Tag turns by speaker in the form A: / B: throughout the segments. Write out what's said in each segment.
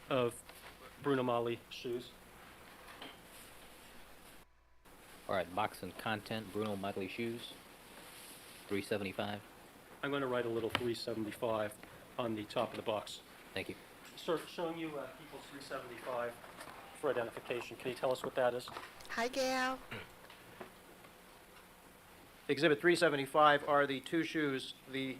A: of Bruno Magli shoes.
B: All right, box and content, Bruno Magli shoes, 375.
A: I'm going to write a little 375 on the top of the box.
B: Thank you.
A: Sir, showing you People's 375 for identification. Can you tell us what that is?
C: Hi, Gail.
D: Exhibit 375 are the two shoes, the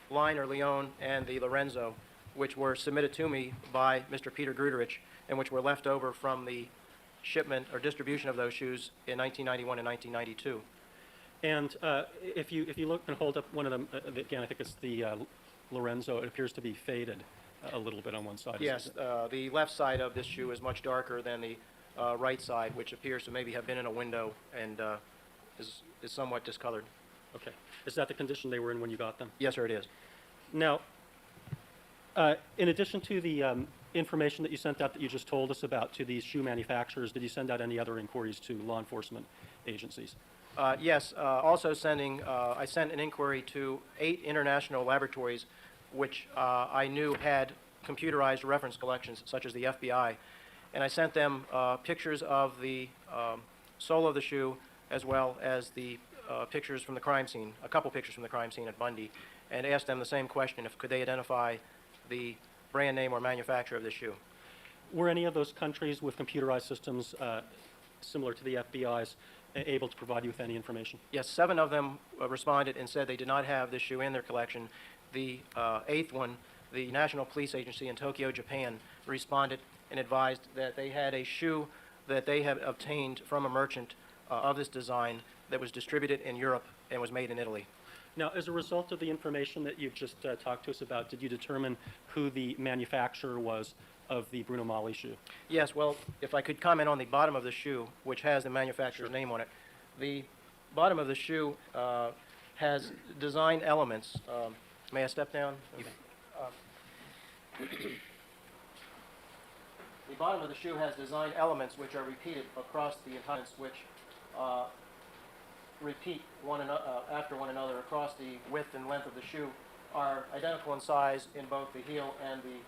D: Line or Leon and the Lorenzo, which were submitted to me by Mr. Peter Gruderich and which were left over from the shipment or distribution of those shoes in 1991 and 1992.
A: And if you look and hold up one of them, again, I think it's the Lorenzo. It appears to be faded a little bit on one side.
D: Yes, the left side of this shoe is much darker than the right side, which appears to maybe have been in a window and is somewhat discolored.
A: Okay. Is that the condition they were in when you got them?
D: Yes, sir, it is.
A: Now, in addition to the information that you sent out that you just told us about to these shoe manufacturers, did you send out any other inquiries to law enforcement agencies?
D: Yes, also I sent an inquiry to 8 international laboratories which I knew had computerized reference collections, such as the FBI, and I sent them pictures of the sole of the shoe as well as the pictures from the crime scene, a couple pictures from the crime scene at Bundy, and asked them the same question, if could they identify the brand name or manufacturer of the shoe.
A: Were any of those countries with computerized systems similar to the FBI's able to provide you with any information?
D: Yes, 7 of them responded and said they did not have this shoe in their collection. The 8th one, the National Police Agency in Tokyo, Japan, responded and advised that they had a shoe that they had obtained from a merchant of this design that was distributed in Europe and was made in Italy.
A: Now, as a result of the information that you've just talked to us about, did you determine who the manufacturer was of the Bruno Magli shoe?
D: Yes, well, if I could comment on the bottom of the shoe, which has the manufacturer's name on it. The bottom of the shoe has design elements. May I step down? The bottom of the shoe has design elements which are repeated across the entire, which repeat after one another across the width and length of the shoe, are identical in size in both the heel and the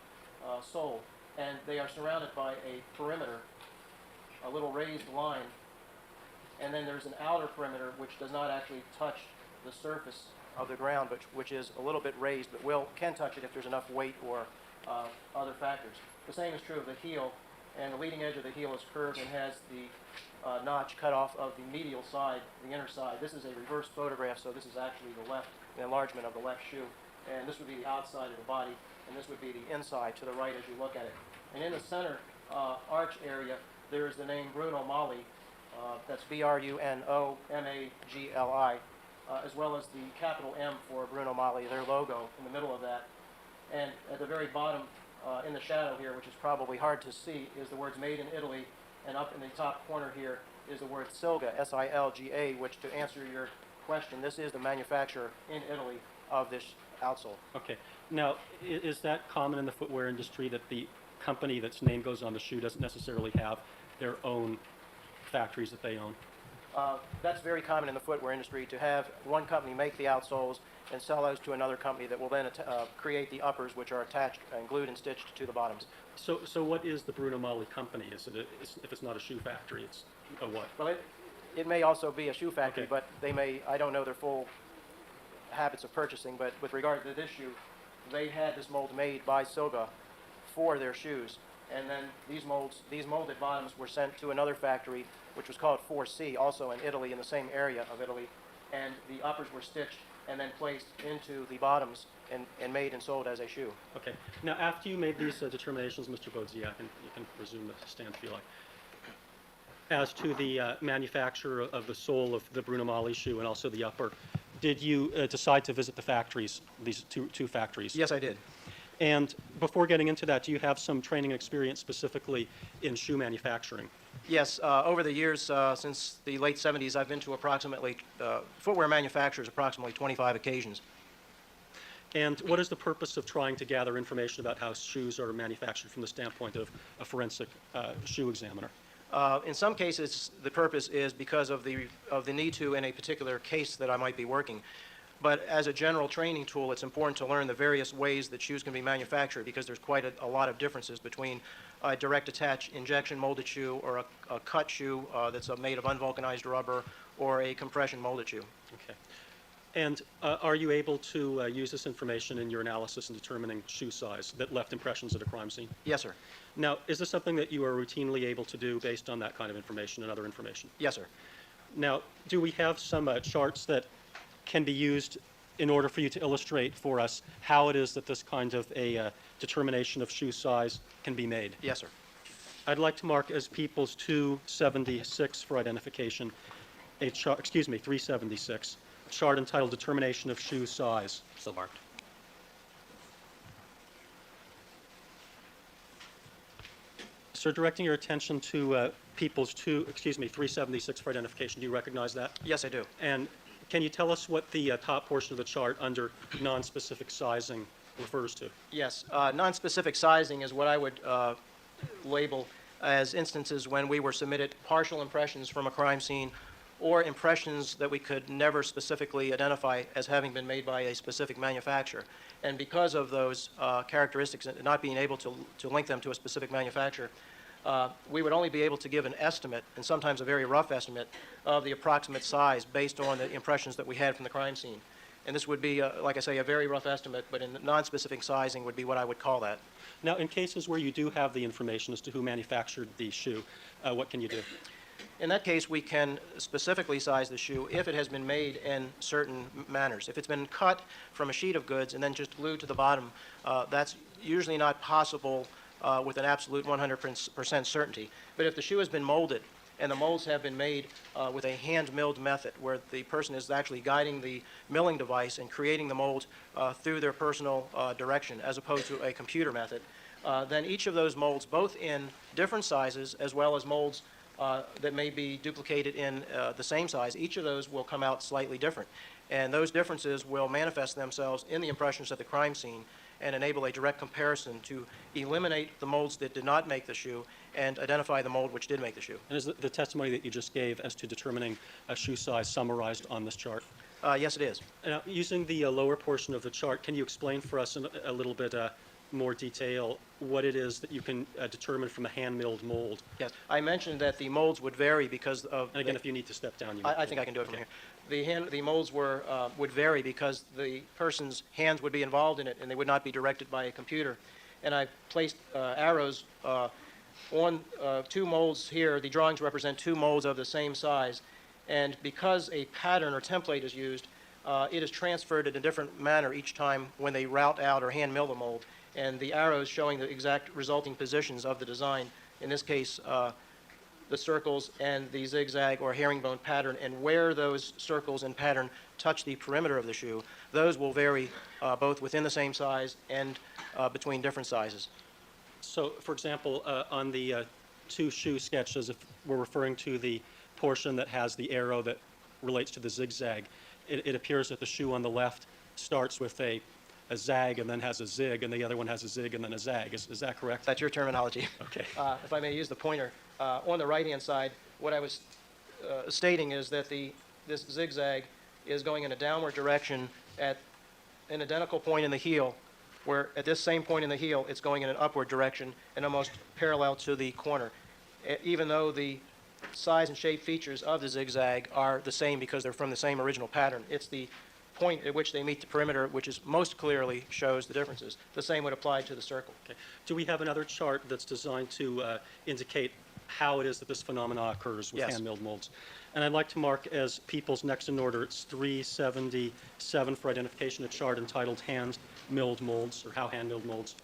D: sole, and they are surrounded by a perimeter, a little raised line, and then there's an outer perimeter which does not actually touch the surface of the ground, but which is a little bit raised, but can touch it if there's enough weight or other factors. The same is true of the heel, and the leading edge of the heel is curved and has the notch cut off of the medial side, the inner side. This is a reverse photograph, so this is actually the enlargement of the left shoe, and this would be the outside of the body, and this would be the inside to the right as you look at it. And in the center arch area, there is the name Bruno Magli, that's B-R-U-N-O-M-A-G-L-I, as well as the capital M for Bruno Magli, their logo in the middle of that. And at the very bottom, in the shadow here, which is probably hard to see, is the words Made in Italy, and up in the top corner here is the word Silga, S-I-L-G-A, which, to answer your question, this is the manufacturer in Italy of this outsole.
A: Okay. Now, is that common in the footwear industry that the company that's name goes on the shoe doesn't necessarily have their own factories that they own?
D: That's very common in the footwear industry, to have one company make the outsoles and sell those to another company that will then create the uppers, which are attached and glued and stitched to the bottoms.
A: So what is the Bruno Magli company? Is it if it's not a shoe factory, it's a what?
D: Well, it may also be a shoe factory,
A: Okay.
D: but they may, I don't know their full habits of purchasing, but with regard to this shoe, they had this mold made by Silga for their shoes. And then these molded bottoms were sent to another factory, which was called 4C, also in Italy, in the same area of Italy. And the uppers were stitched and then placed into the bottoms and made and sold as a shoe.
A: Okay. Now, after you made these determinations, Mr. Bodziak, and you can resume the stand if you like, as to the manufacturer of the sole of the Bruno Magli shoe and also the upper, did you decide to visit the factories, these two factories?
D: Yes, I did.
A: And before getting into that, do you have some training experience specifically in shoe manufacturing?
D: Yes, over the years, since the late 70s, I've been to approximately, footwear manufacturers, approximately 25 occasions.
A: And what is the purpose of trying to gather information about how shoes are manufactured from the standpoint of a forensic shoe examiner?
D: In some cases, the purpose is because of the need to in a particular case that I might be working. But as a general training tool, it's important to learn the various ways that shoes can be manufactured, because there's quite a lot of differences between a direct attach injection molded shoe, or a cut shoe that's made of unvulcanized rubber, or a compression molded shoe.
A: Okay. And are you able to use this information in your analysis in determining shoe size that left impressions at a crime scene?
D: Yes, sir.
A: Now, is this something that you are routinely able to do based on that kind of information and other information?
D: Yes, sir.
A: Now, do we have some charts that can be used in order for you to illustrate for us how it is that this kind of a determination of shoe size can be made?
D: Yes, sir.
A: I'd like to mark as People's 276 for identification, a chart, excuse me, 376, a chart entitled Determination of Shoe Size.
B: So marked.
A: Sir, directing your attention to People's 376 for identification, do you recognize that?
D: Yes, I do.
A: And can you tell us what the top portion of the chart under non-specific sizing refers to?
D: Yes, non-specific sizing is what I would label as instances when we were submitted partial impressions from a crime scene, or impressions that we could never specifically identify as having been made by a specific manufacturer. And because of those characteristics and not being able to link them to a specific manufacturer, we would only be able to give an estimate, and sometimes a very rough estimate, of the approximate size based on the impressions that we had from the crime scene. And this would be, like I say, a very rough estimate, but in non-specific sizing would be what I would call that.
A: Now, in cases where you do have the information as to who manufactured the shoe, what can you do?
D: In that case, we can specifically size the shoe if it has been made in certain manners. If it's been cut from a sheet of goods and then just glued to the bottom, that's usually not possible with an absolute 100% certainty. But if the shoe has been molded, and the molds have been made with a hand-milled method, where the person is actually guiding the milling device and creating the mold through their personal direction, as opposed to a computer method, then each of those molds, both in different sizes as well as molds that may be duplicated in the same size, each of those will come out slightly different. And those differences will manifest themselves in the impressions at the crime scene and enable a direct comparison to eliminate the molds that did not make the shoe and identify the mold which did make the shoe.
A: And is the testimony that you just gave as to determining a shoe size summarized on this chart?
D: Yes, it is.
A: Now, using the lower portion of the chart, can you explain for us in a little bit more detail what it is that you can determine from a hand-milled mold?
D: Yes. I mentioned that the molds would vary because of...
A: And again, if you need to step down, you
D: I think I can do it from here. The molds would vary because the person's hands would be involved in it, and they would not be directed by a computer. And I placed arrows on two molds here. The drawings represent two molds of the same size. And because a pattern or template is used, it is transferred in a different manner each time when they route out or hand mill the mold. And the arrows showing the exact resulting positions of the design, in this case, the circles and the zigzag or herringbone pattern, and where those circles and pattern touch the perimeter of the shoe, those will vary both within the same size and between different sizes.
A: So, for example, on the two shoe sketches, if we're referring to the portion that has the arrow that relates to the zigzag, it appears that the shoe on the left starts with a zag and then has a zig, and the other one has a zig and then a zag. Is that correct?
D: That's your terminology.
A: Okay.
D: If I may use the pointer, on the right-hand side, what I was stating is that this zigzag is going in a downward direction at an identical point in the heel, where at this same point in the heel, it's going in an upward direction and almost parallel to the corner, even though the size and shape features of the zigzag are the same because they're from the same original pattern. It's the point at which they meet the perimeter which is most clearly shows the differences. The same would apply to the circle.
A: Okay. Do we have another chart that's designed to indicate how it is that this phenomena occurs with
D: Yes.
A: hand-milled molds? And I'd like to mark as People's next in order, it's 377 for identification, a chart entitled Hand-Milled Molds, or How Hand-Milled Molds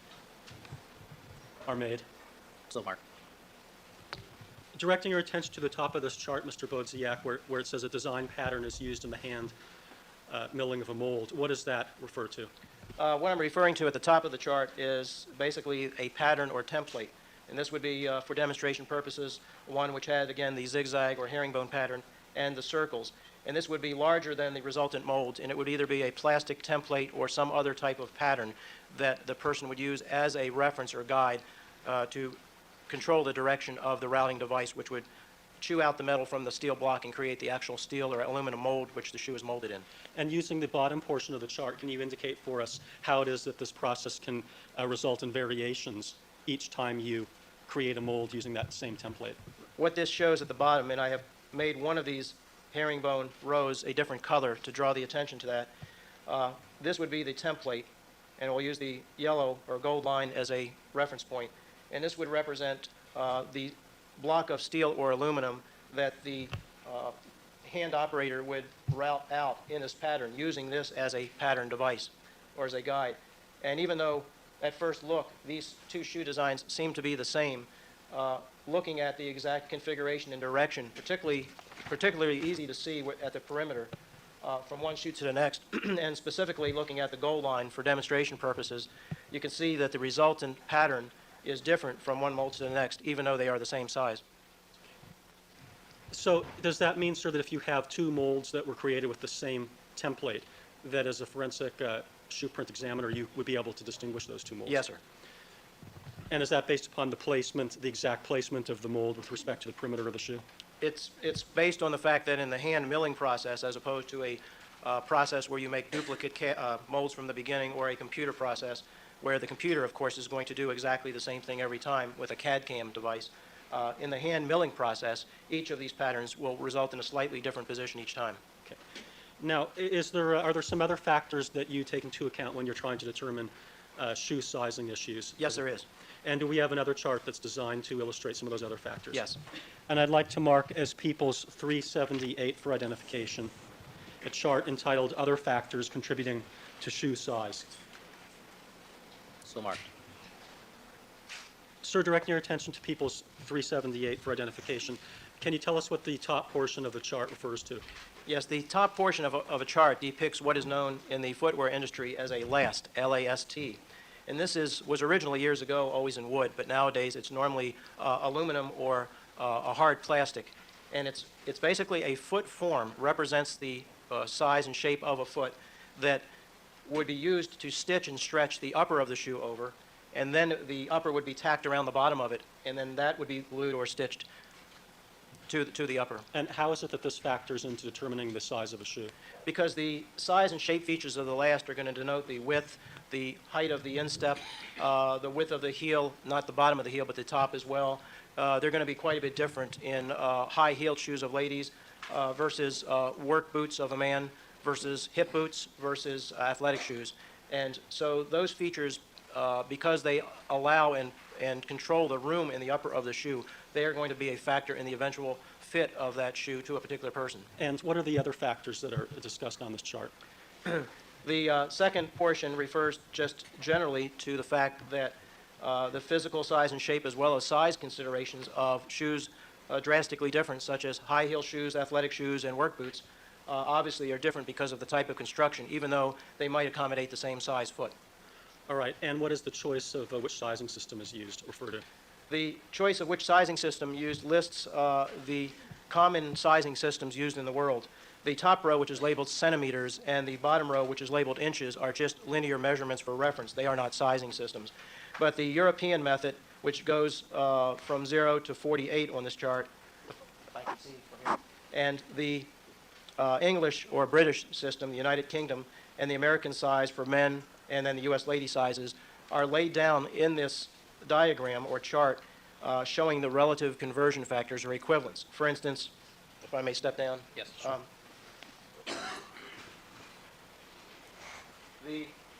A: Are Made.
B: So marked.
A: Directing your attention to the top of this chart, Mr. Bodziak, where it says a design pattern is used in the hand milling of a mold, what does that refer to?
D: What I'm referring to at the top of the chart is basically a pattern or template. And this would be, for demonstration purposes, one which had, again, the zigzag or herringbone pattern and the circles. And this would be larger than the resultant mold, and it would either be a plastic template or some other type of pattern that the person would use as a reference or guide to control the direction of the routing device, which would chew out the metal from the steel block and create the actual steel or aluminum mold which the shoe is molded in.
A: And using the bottom portion of the chart, can you indicate for us how it is that this process can result in variations each time you create a mold using that same template?
D: What this shows at the bottom, and I have made one of these herringbone rows a different color to draw the attention to that. This would be the template, and we'll use the yellow or gold line as a reference point. And this would represent the block of steel or aluminum that the hand operator would route out in this pattern, using this as a pattern device or as a guide. And even though at first look these two shoe designs seem to be the same, looking at the exact configuration and direction, particularly easy to see at the perimeter from one shoe to the next, and specifically looking at the goal line for demonstration purposes, you can see that the resultant pattern is different from one mold to the next, even though they are the same size.
A: So does that mean, sir, that if you have two molds that were created with the same template, that as a forensic shoe print examiner, you would be able to distinguish those two molds?
D: Yes, sir.
A: And is that based upon the placement, the exact placement of the mold with respect to the perimeter of the shoe?
D: It's based on the fact that in the hand milling process, as opposed to a process where you make duplicate molds from the beginning, or a computer process, where the computer, of course, is going to do exactly the same thing every time with a CAD/CAM device. In the hand milling process, each of these patterns will result in a slightly different position each time.
A: Okay. Now, are there some other factors that you take into account when you're trying to determine shoe sizing issues?
D: Yes, there is.
A: And do we have another chart that's designed to illustrate some of those other factors?
D: Yes.
A: And I'd like to mark as People's 378 for identification, a chart entitled Other Factors Contributing to Shoe Size.
B: So marked.
A: Sir, directing your attention to People's 378 for identification, can you tell us what the top portion of the chart refers to?
D: Yes, the top portion of a chart depicts what is known in the footwear industry as a last, L-A-S-T. And this was originally years ago always in wood, but nowadays it's normally aluminum or a hard plastic. And it's basically a foot form, represents the size and shape of a foot that would be used to stitch and stretch the upper of the shoe over, and then the upper would be tacked around the bottom of it, and then that would be glued or stitched to the upper.
A: And how is it that this factors into determining the size of a shoe?
D: Because the size and shape features of the last are going to denote the width, the height of the instep, the width of the heel, not the bottom of the heel, but the top as well. They're going to be quite a bit different in high-heeled shoes of ladies versus work boots of a man versus hip boots versus athletic shoes. And so those features, because they allow and control the room in the upper of the shoe, they are going to be a factor in the eventual fit of that shoe to a particular person.
A: And what are the other factors that are discussed on this chart?
D: The second portion refers just generally to the fact that the physical size and shape, as well as size considerations of shoes drastically different, such as high heel shoes, athletic shoes, and work boots, obviously are different because of the type of construction, even though they might accommodate the same size foot.
A: All right, and what is the choice of which sizing system is used, refer to?
D: The choice of which sizing system used lists the common sizing systems used in the world. The top row, which is labeled centimeters, and the bottom row, which is labeled inches, are just linear measurements for reference. They are not sizing systems. But the European method, which goes from 0 to 48 on this chart, if I can see from here, and the English or British system, the United Kingdom, and the American size for men, and then the U.S. lady sizes, are laid down in this diagram or chart showing the relative conversion factors or equivalents. For instance, if I may step down.
B: Yes, sure.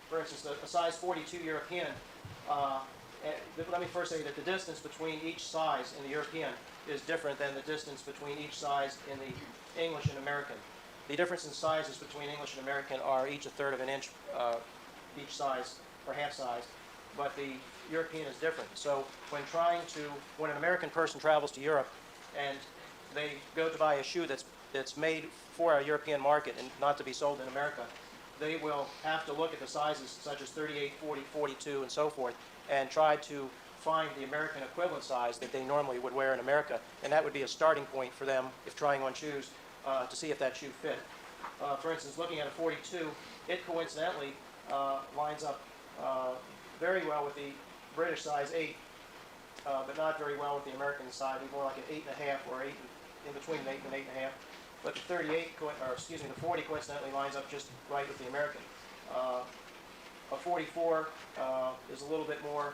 D: For instance, a size 42 European, let me first say that the distance between each size in the European is different than the distance between each size in the English and American. The difference in sizes between English and American are each 1/3 of an inch each size, or half size, but the European is different. So when an American person travels to Europe and they go to buy a shoe that's made for a European market and not to be sold in America, they will have to look at the sizes such as 38, 40, 42, and so forth, and try to find the American equivalent size that they normally would wear in America, and that would be a starting point for them if trying on shoes to see if that shoe fit. For instance, looking at a 42, it coincidentally lines up very well with the British size 8, but not very well with the American size, more like an 8.5 or in between an 8 and an 8.5. But the 38, the 40 coincidentally lines up just right with the American. A 44 is a little bit more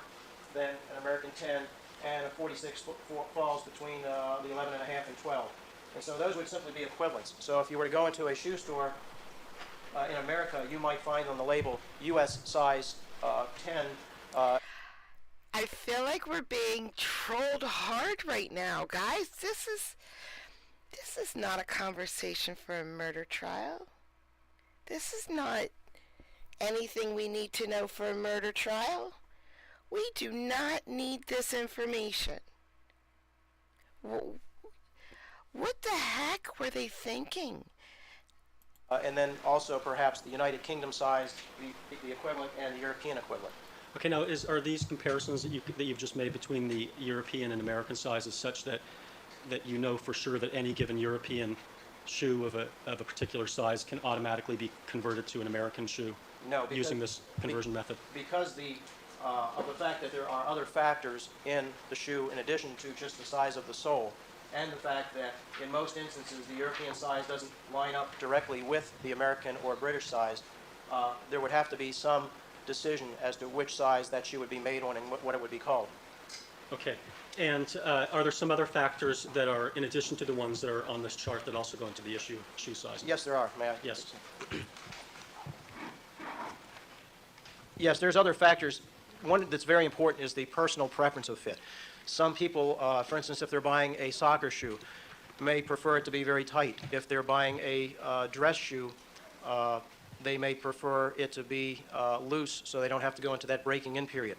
D: than an American 10, and a 46 falls between the 11 and a half and 12. And so those would simply be equivalents. So if you were to go into a shoe store in America, you might find on the label U.S. size 10.
C: I feel like we're being trolled hard right now, guys. This is not a conversation for a murder trial. This is not anything we need to know for a murder trial. We do not need this information. What the heck were they thinking?
D: And then also perhaps the United Kingdom size, the equivalent, and the European equivalent.
A: Okay, now are these comparisons that you've just made between the European and American sizes such that you know for sure that any given European shoe of a particular size can automatically be converted to an American shoe?
D: No, because,
A: using this conversion method?
D: Because of the fact that there are other factors in the shoe in addition to just the size of the sole, and the fact that in most instances the European size doesn't line up directly with the American or British size, there would have to be some decision as to which size that shoe would be made on and what it would be called.
A: Okay. And are there some other factors that are, in addition to the ones that are on this chart, that also go into the issue of shoe size?
D: Yes, there are. May I?
A: Yes.
D: Yes, there's other factors. One that's very important is the personal preference of fit. Some people, for instance, if they're buying a soccer shoe, may prefer it to be very tight. If they're buying a dress shoe, they may prefer it to be loose so they don't have to go into that breaking in period.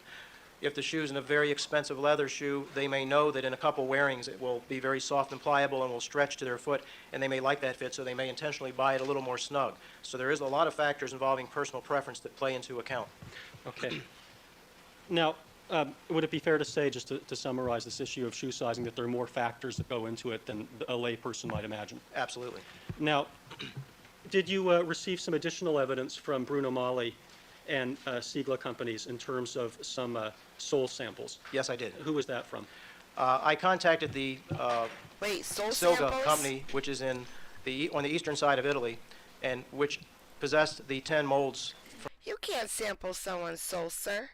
D: If the shoe's in a very expensive leather shoe, they may know that in a couple wearings it will be very soft and pliable and will stretch to their foot, and they may like that fit, so they may intentionally buy it a little more snug. So there is a lot of factors involving personal preference that play into account.
A: Okay. Now, would it be fair to say, just to summarize this issue of shoe sizing, that there are more factors that go into it than a layperson might imagine?
D: Absolutely.
A: Now, did you receive some additional evidence from Bruno Magli and Sigla companies in terms of some sole samples?
D: Yes, I did.
A: Who was that from?
D: I contacted the
C: Wait, soul
D: Silga
C: samples?
D: company, which is on the eastern side of Italy, and which possessed the 10 molds.
C: You can't sample someone's soul, sir.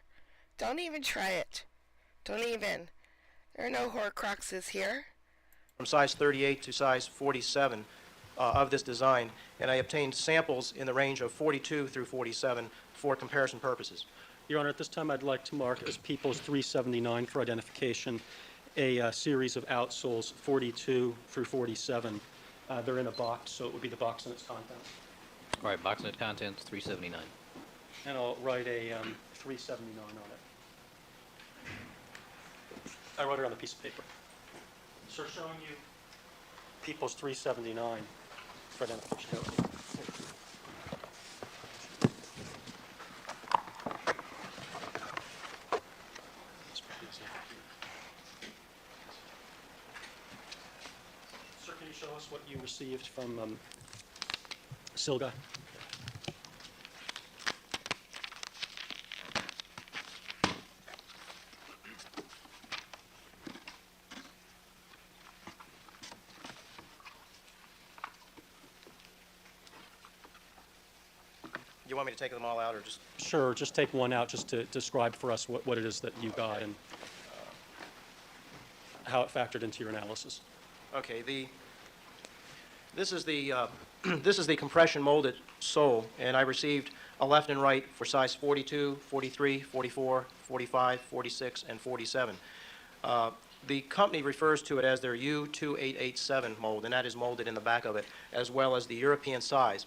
C: Don't even try it. Don't even. There are no Horcruxes here.
D: From size 38 to size 47 of this design, and I obtained samples in the range of 42 through 47 for comparison purposes.
A: Your Honor, at this time I'd like to mark as People's 379 for identification a series of outsoles 42 through 47. They're in a box, so it would be the box and its contents.
B: All right, box and its contents, 379.
A: And I'll write a 379 on it. I wrote it on a piece of paper. So showing you People's 379 for identification. Sir, can you show us what you received from Silga?
D: You want me to take them all out or just?
A: Sure, just take one out just to describe for us what it is that you got and how it factored into your analysis.
D: Okay, this is the this is the compression molded sole, and I received a left and right for size 42, 43, 44, 45, 46, and 47. The company refers to it as their U2887 mold, and that is molded in the back of it, as well as the European size.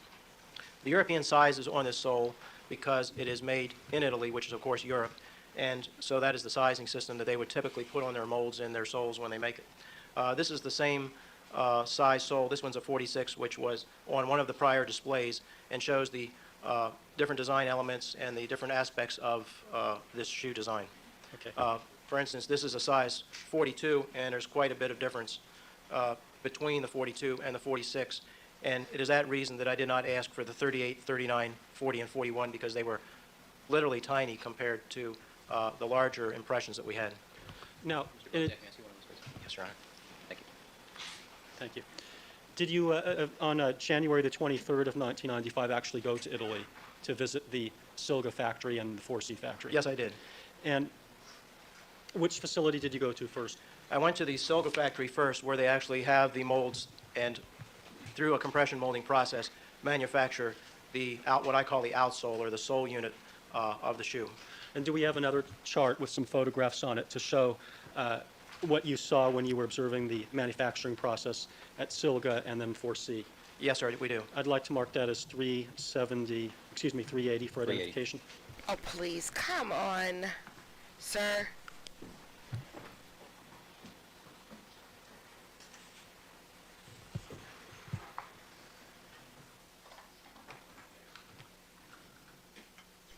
D: The European size is on this sole because it is made in Italy, which is of course Europe, and so that is the sizing system that they would typically put on their molds in their soles when they make it. This is the same size sole. This one's a 46, which was on one of the prior displays and shows the different design elements and the different aspects of this shoe design.
A: Okay.
D: For instance, this is a size 42, and there's quite a bit of difference between the 42 and the 46. And it is that reason that I did not ask for the 38, 39, 40, and 41, because they were literally tiny compared to the larger impressions that we had.
A: Now,
B: Mr. Bozak, may I see one of those, please?
D: Yes, Your Honor.
B: Thank you.
A: Thank you. Did you, on January the 23rd of 1995, actually go to Italy to visit the Silga factory and the 4C factory?
D: Yes, I did.
A: And which facility did you go to first?
D: I went to the Silga factory first, where they actually have the molds and, through a compression molding process, manufacture what I call the outsole, or the sole unit of the shoe.
A: And do we have another chart with some photographs on it to show what you saw when you were observing the manufacturing process at Silga and then 4C?
D: Yes, sir, we do.
A: I'd like to mark that as 380 for
B: 380.
A: identification.
C: Oh, please, come on, sir.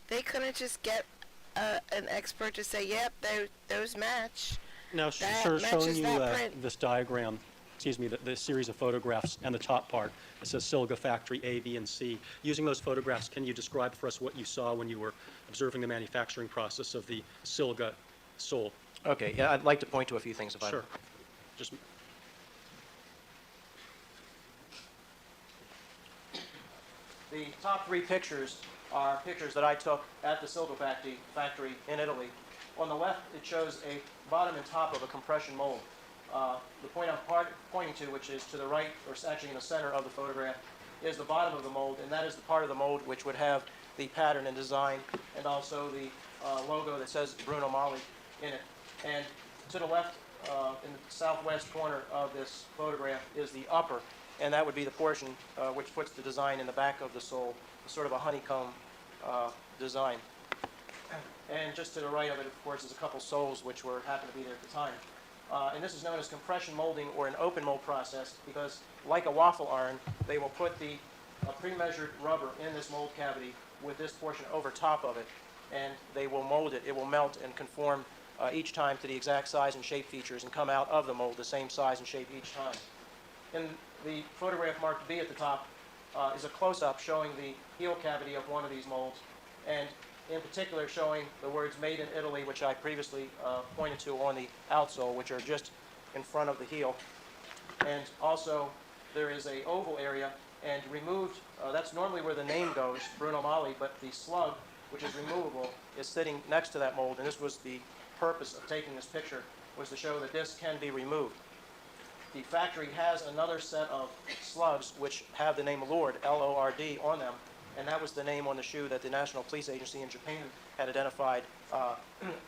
C: They couldn't just get an expert to say, yep, those match.
A: Now,
C: That
A: sir,
C: matches
A: showing you
C: that print.
A: this diagram, the series of photographs and the top part, it says Silga Factory A, B, and C. Using those photographs, can you describe for us what you saw when you were observing the manufacturing process of the Silga sole?
D: Okay, yeah, I'd like to point to a few things if I may.
A: Sure. Just
D: The top three pictures are pictures that I took at the Silga factory in Italy. On the left, it shows a bottom and top of a compression mold. The point I'm pointing to, which is to the right, or actually in the center of the photograph, is the bottom of the mold, and that is the part of the mold which would have the pattern and design, and also the logo that says Bruno Magli in it. And to the left, in the southwest corner of this photograph, is the upper, and that would be the portion which puts the design in the back of the sole, sort of a honeycomb design. And just to the right of it, of course, is a couple soles which happened to be there at the time. And this is known as compression molding, or an open mold process, because like a waffle iron, they will put the pre-measured rubber in this mold cavity with this portion over top of it, and they will mold it. It will melt and conform each time to the exact size and shape features, and come out of the mold the same size and shape each time. In the photograph marked B at the top is a close-up showing the heel cavity of one of these molds, and in particular showing the words "Made in Italy," which I previously pointed to on the outsole, which are just in front of the heel. And also there is a oval area, and removed, that's normally where the name goes, Bruno Magli, but the slug, which is removable, is sitting next to that mold, and this was the purpose of taking this picture, was to show that this can be removed. The factory has another set of slugs which have the name Lord, L-O-R-D, on them, and that was the name on the shoe that the National Police Agency in Japan had identified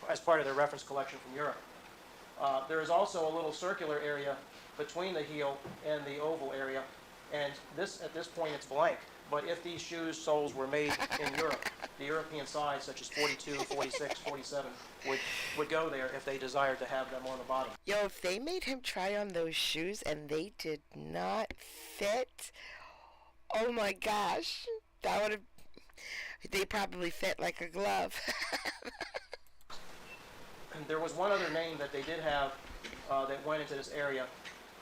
D: as part of their reference collection from Europe. There is also a little circular area between the heel and the oval area, and at this point it's blank. But if these shoes soles were made in Europe, the European size, such as 42, 46, 47, would go there if they desired to have them on the bottom.
C: Yo, if they made him try on those shoes and they did not fit, oh my gosh, that would have, they probably fit like a glove.
D: And there was one other name that they did have that went into this area.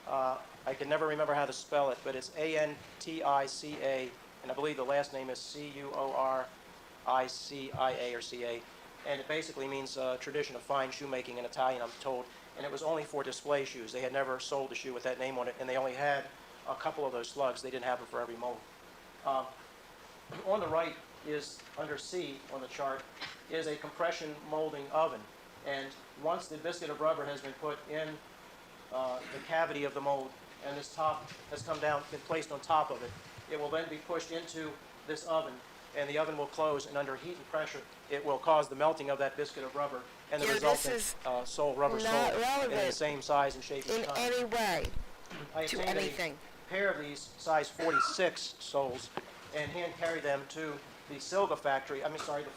D: I can never remember how to spell it, but it's A-N-T-I-C-A, and I believe the last name is C-U-O-R-I-C-I-A or C-A, and it basically means tradition of fine shoemaking in Italian, I'm told, and it was only for display shoes. They had never sold a shoe with that name on it, and they only had a couple of those slugs. They didn't have them for every mold. On the right is, under C on the chart, is a compression molding oven, and once the biscuit of rubber has been put in the cavity of the mold, and this top has come down, been placed on top of it, it will then be pushed into this oven, and the oven will close, and under heat and pressure, it will cause the melting of that biscuit of rubber and the
C: Yeah,
D: resultant
C: this
D: rubber
C: not
D: sole in
C: relevant
D: the same size and shape
C: in
D: each time.
C: any way
D: I
C: to
D: obtained
C: anything.
D: a pair of these size 46 soles and hand carried them to the Silga factory, the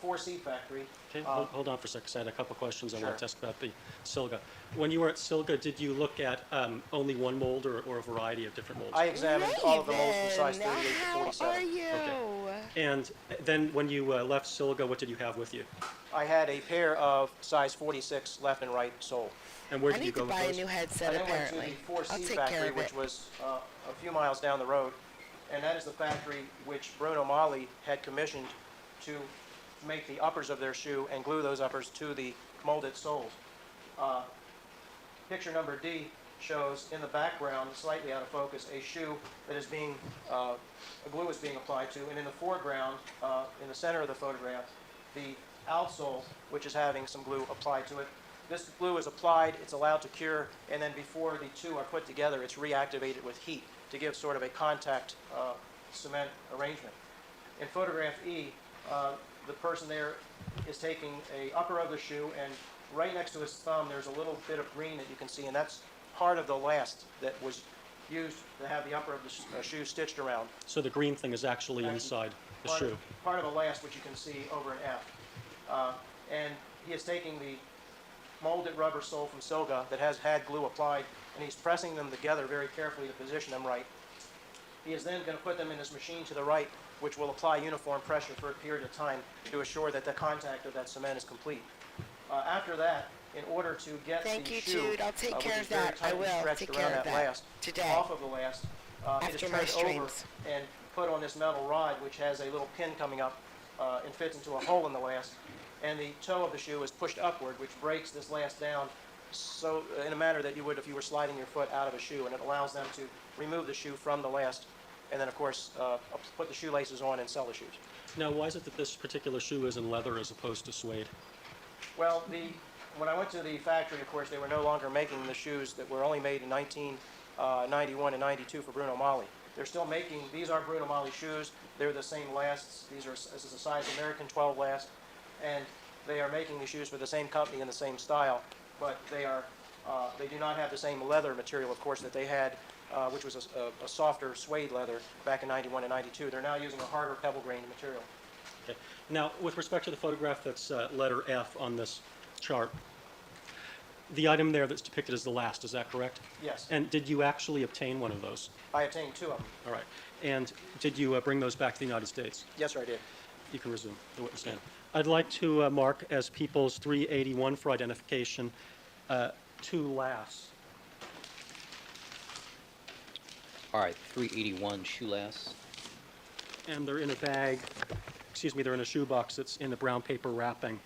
D: 4C factory.
A: Okay, hold on for a second. I had a couple of questions I
D: Sure.
A: wanted to ask about the Silga. When you were at Silga, did you look at only one mold or a variety of different molds?
D: I examined all of the molds from size
C: Raven,
D: 38 to
C: how
D: 47.
C: are you?
A: And then when you left Silga, what did you have with you?
D: I had a pair of size 46 left and right sole.
A: And where
C: I
A: did you
C: need
A: go
C: to
A: with
C: buy a
A: those?
C: new headset,
D: I then went to
C: apparently.
D: the
C: I'll
D: 4C
C: take
D: factory,
C: care of
D: which
C: it.
D: was a few miles down the road, and that is the factory which Bruno Magli had commissioned to make the uppers of their shoe and glue those uppers to the molded soles. Picture number D shows in the background, slightly out of focus, a shoe that is being, glue is being applied to, and in the foreground, in the center of the photograph, the outsole, which is having some glue applied to it. This glue is applied, it's allowed to cure, and then before the two are put together, it's reactivated with heat to give sort of a contact cement arrangement. In photograph E, the person there is taking a upper of the shoe, and right next to his thumb there's a little bit of green that you can see, and that's part of the last that was used to have the upper of the shoe stitched around.
A: So the green thing is actually inside the shoe.
D: Part of the last, which you can see over an F. And he is taking the molded rubber sole from Silga that has had glue applied, and he's pressing them together very carefully to position them right. He is then going to put them in this machine to the right, which will apply uniform pressure for a period of time to assure that the contact of that cement is complete. After that, in order to get
C: Thank
D: the
C: you,
D: shoe,
C: Jude. I'll take
D: which
C: care
D: is
C: of
D: very
C: that. I
D: tightly
C: will
D: stretched
C: take
D: around
C: care of
D: that
C: that
D: last,
C: today.
D: off of the last, it is
C: After my
D: turned over
C: streams.
D: and put on this metal rod, which has a little pin coming up and fits into a hole in the last. And the toe of the shoe is pushed upward, which breaks this last down so in a manner that you would if you were sliding your foot out of a shoe, and it allows them to remove the shoe from the last, and then of course put the shoelaces on and sell the shoes.
A: Now, why is it that this particular shoe is in leather as opposed to suede?
D: Well, when I went to the factory, of course, they were no longer making the shoes that were only made in 1991 and 92 for Bruno Magli. They're still making, these are Bruno Magli shoes. They're the same lasts. This is a size American 12 last, and they are making the shoes for the same company in the same style, but they do not have the same leather material, of course, that they had, which was a softer suede leather back in 91 and 92. They're now using a harder pebble-grained material.
A: Okay. Now, with respect to the photograph that's letter F on this chart, the item there that's depicted as the last, is that correct?
D: Yes.
A: And did you actually obtain one of those?
D: I obtained two of them.
A: All right. And did you bring those back to the United States?
D: Yes, sir, I did.
A: You can resume the witness stand. I'd like to mark as People's 381 for identification two lasts.
B: All right, 381 shoe lasts.
A: And they're in a bag, they're in a shoebox that's in the brown paper wrapping.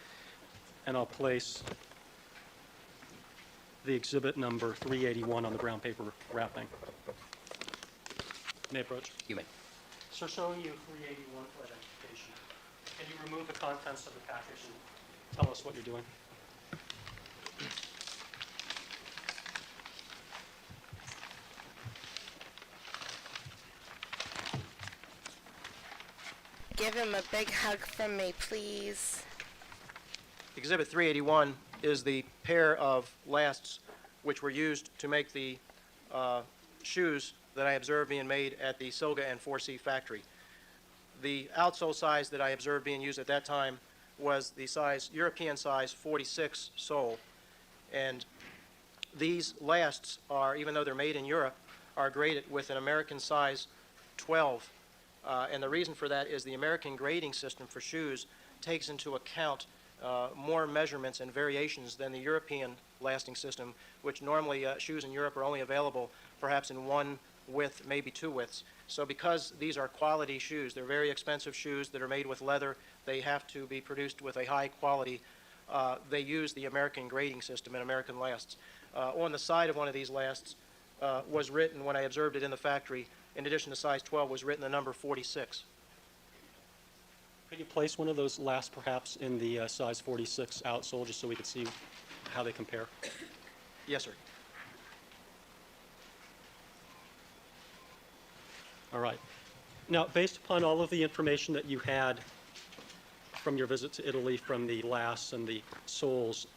A: And I'll place the exhibit number 381 on the brown paper wrapping. May I approach?
B: You may.
A: So showing you 381 for identification. Can you remove the contents of the package and tell us what you're doing?
C: Give him a big hug from me, please.
D: Exhibit 381 is the pair of lasts which were used to make the shoes that I observed being made at the Silga and 4C factory. The outsole size that I observed being used at that time was the European size 46 sole. And these lasts are, even though they're made in Europe, are graded with an American size 12. And the reason for that is the American grading system for shoes takes into account more measurements and variations than the European lasting system, which normally shoes in Europe are only available perhaps in one width, maybe two widths. So because these are quality shoes, they're very expensive shoes that are made with leather, they have to be produced with a high quality, they use the American grading system and American lasts. On the side of one of these lasts was written, when I observed it in the factory, in addition to size 12, was written the number 46.
A: Could you place one of those lasts perhaps in the size 46 outsole just so we could see how they compare?
D: Yes, sir.
A: All right. Now, based upon all of the information that you had from your visit to Italy, from the lasts and the soles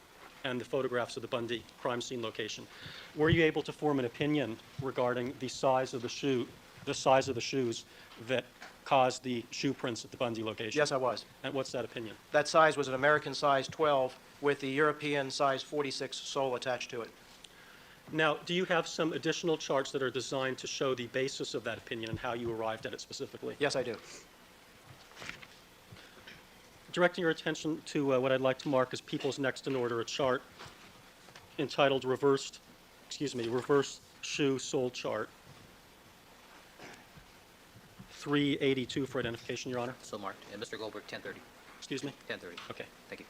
A: and the photographs of the Bundy crime scene location, were you able to form an opinion regarding the size of the shoes that caused the shoe prints at the Bundy location?
D: Yes, I was.
A: And what's that opinion?
D: That size was an American size 12 with the European size 46 sole attached to it.
A: Now, do you have some additional charts that are designed to show the basis of that opinion and how you arrived at it specifically?
D: Yes, I do.
A: Directing your attention to what I'd like to mark as People's next in order, a chart entitled Reverse Shoe Sole Chart. 382 for identification, Your Honor.
B: So marked. And Mr. Goldberg, 10:30.
A: Excuse me?
B: 10:30.
A: Okay.
B: Thank you.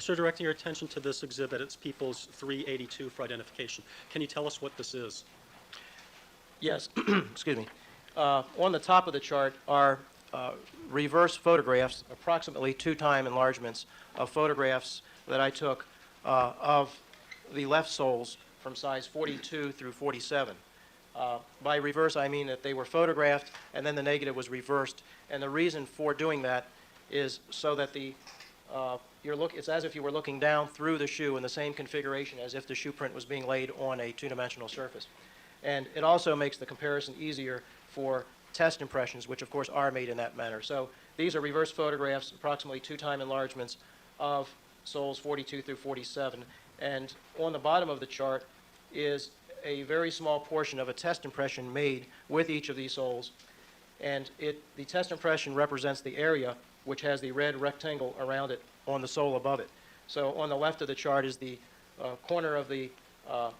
A: Sir, directing your attention to this exhibit, it's People's 382 for identification. Can you tell us what this is?
D: Yes, excuse me. On the top of the chart are reverse photographs, approximately 2-time enlargements of photographs that I took of the left soles from size 42 through 47. By reverse, I mean that they were photographed and then the negative was reversed. And the reason for doing that is so that it's as if you were looking down through the shoe in the same configuration as if the shoe print was being laid on a two-dimensional surface. And it also makes the comparison easier for test impressions, which of course are made in that manner. So these are reverse photographs, approximately 2-time enlargements of soles 42 through 47. And on the bottom of the chart is a very small portion of a test impression made with each of these soles. And the test impression represents the area which has the red rectangle around it on the sole above it. So on the left of the chart is the corner of the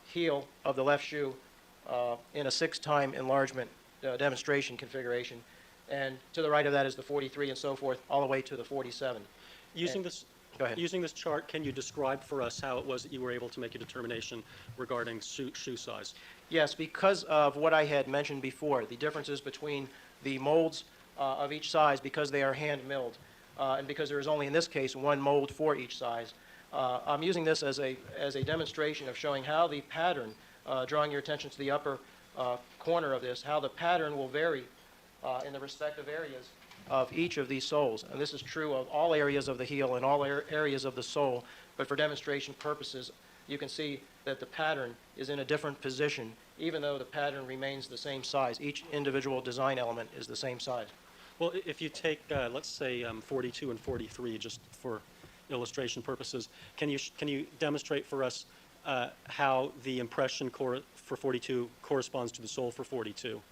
D: heel of the left shoe in a 6-time enlargement demonstration configuration. And to the right of that is the 43 and so forth, all the way to the 47. Go ahead.
A: Using this chart, can you describe for us how it was that you were able to make a determination regarding shoe size?
D: Yes, because of what I had mentioned before, the differences between the molds of each size, because they are hand milled, and because there is only in this case one mold for each size. I'm using this as a demonstration of showing how the pattern, drawing your attention to the upper corner of this, how the pattern will vary in the respective areas of each of these soles. And this is true of all areas of the heel and all areas of the sole, but for demonstration purposes, you can see that the pattern is in a different position, even though the pattern remains the same size. Each individual design element is the same size.
A: Well, if you take, let's say, 42 and 43, just for illustration purposes, can you demonstrate for us how the impression for 42 corresponds to the sole for 42?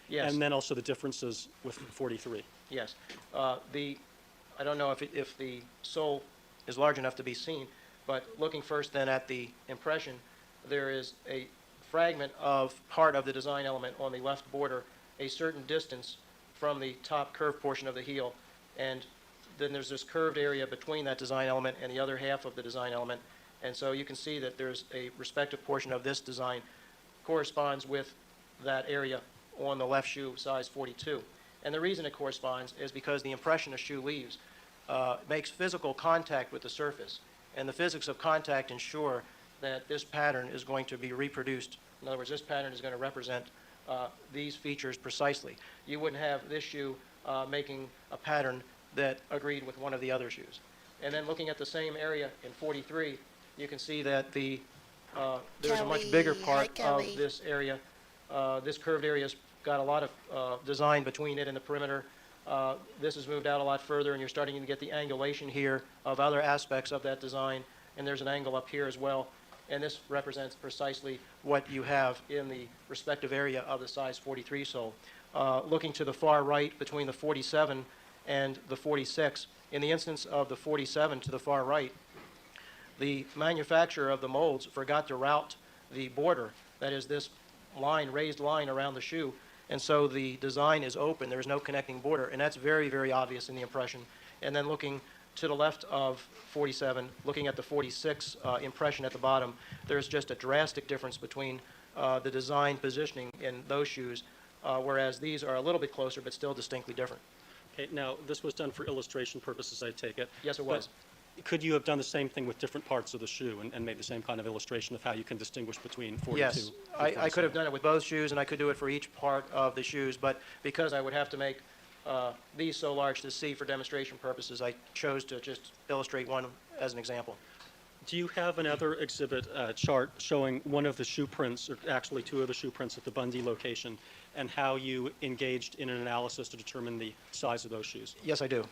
D: Yes.
A: And then also the differences with 43.
D: Yes. I don't know if the sole is large enough to be seen, but looking first then at the impression, there is a fragment of part of the design element on the left border, a certain distance from the top curved portion of the heel, and then there's this curved area between that design element and the other half of the design element. And so you can see that there's a respective portion of this design corresponds with that area on the left shoe, size 42. And the reason it corresponds is because the impression a shoe leaves makes physical contact with the surface. And the physics of contact ensure that this pattern is going to be reproduced. In other words, this pattern is going to represent these features precisely. You wouldn't have this shoe making a pattern that agreed with one of the other shoes. And then looking at the same area in 43, you can see that there's a much bigger part of this area. This curved area's got a lot of design between it and the perimeter. This has moved out a lot further, and you're starting to get the angulation here of other aspects of that design. And there's an angle up here as well. And this represents precisely what you have in the respective area of the size 43 sole. Looking to the far right between the 47 and the 46, in the instance of the 47 to the far right, the manufacturer of the molds forgot to route the border, that is this line, raised line around the shoe, and so the design is open. There is no connecting border, and that's very, very obvious in the impression. And then looking to the left of 47, looking at the 46 impression at the bottom, there's just a drastic difference between the design positioning in those shoes, whereas these are a little bit closer but still distinctly different.
A: Okay, now, this was done for illustration purposes, I take it.
D: Yes, it was.
A: But could you have done the same thing with different parts of the shoe and made the same kind of illustration of how you can distinguish between 42
D: Yes,
A: and
D: I could have done it with both shoes, and I could do it for each part of the shoes, but because I would have to make these so large to see for demonstration purposes, I chose to just illustrate one as an example.
A: Do you have another exhibit chart showing one of the shoe prints, or actually two of the shoe prints at the Bundy location, and how you engaged in an analysis to determine the size of those shoes?
D: Yes, I do.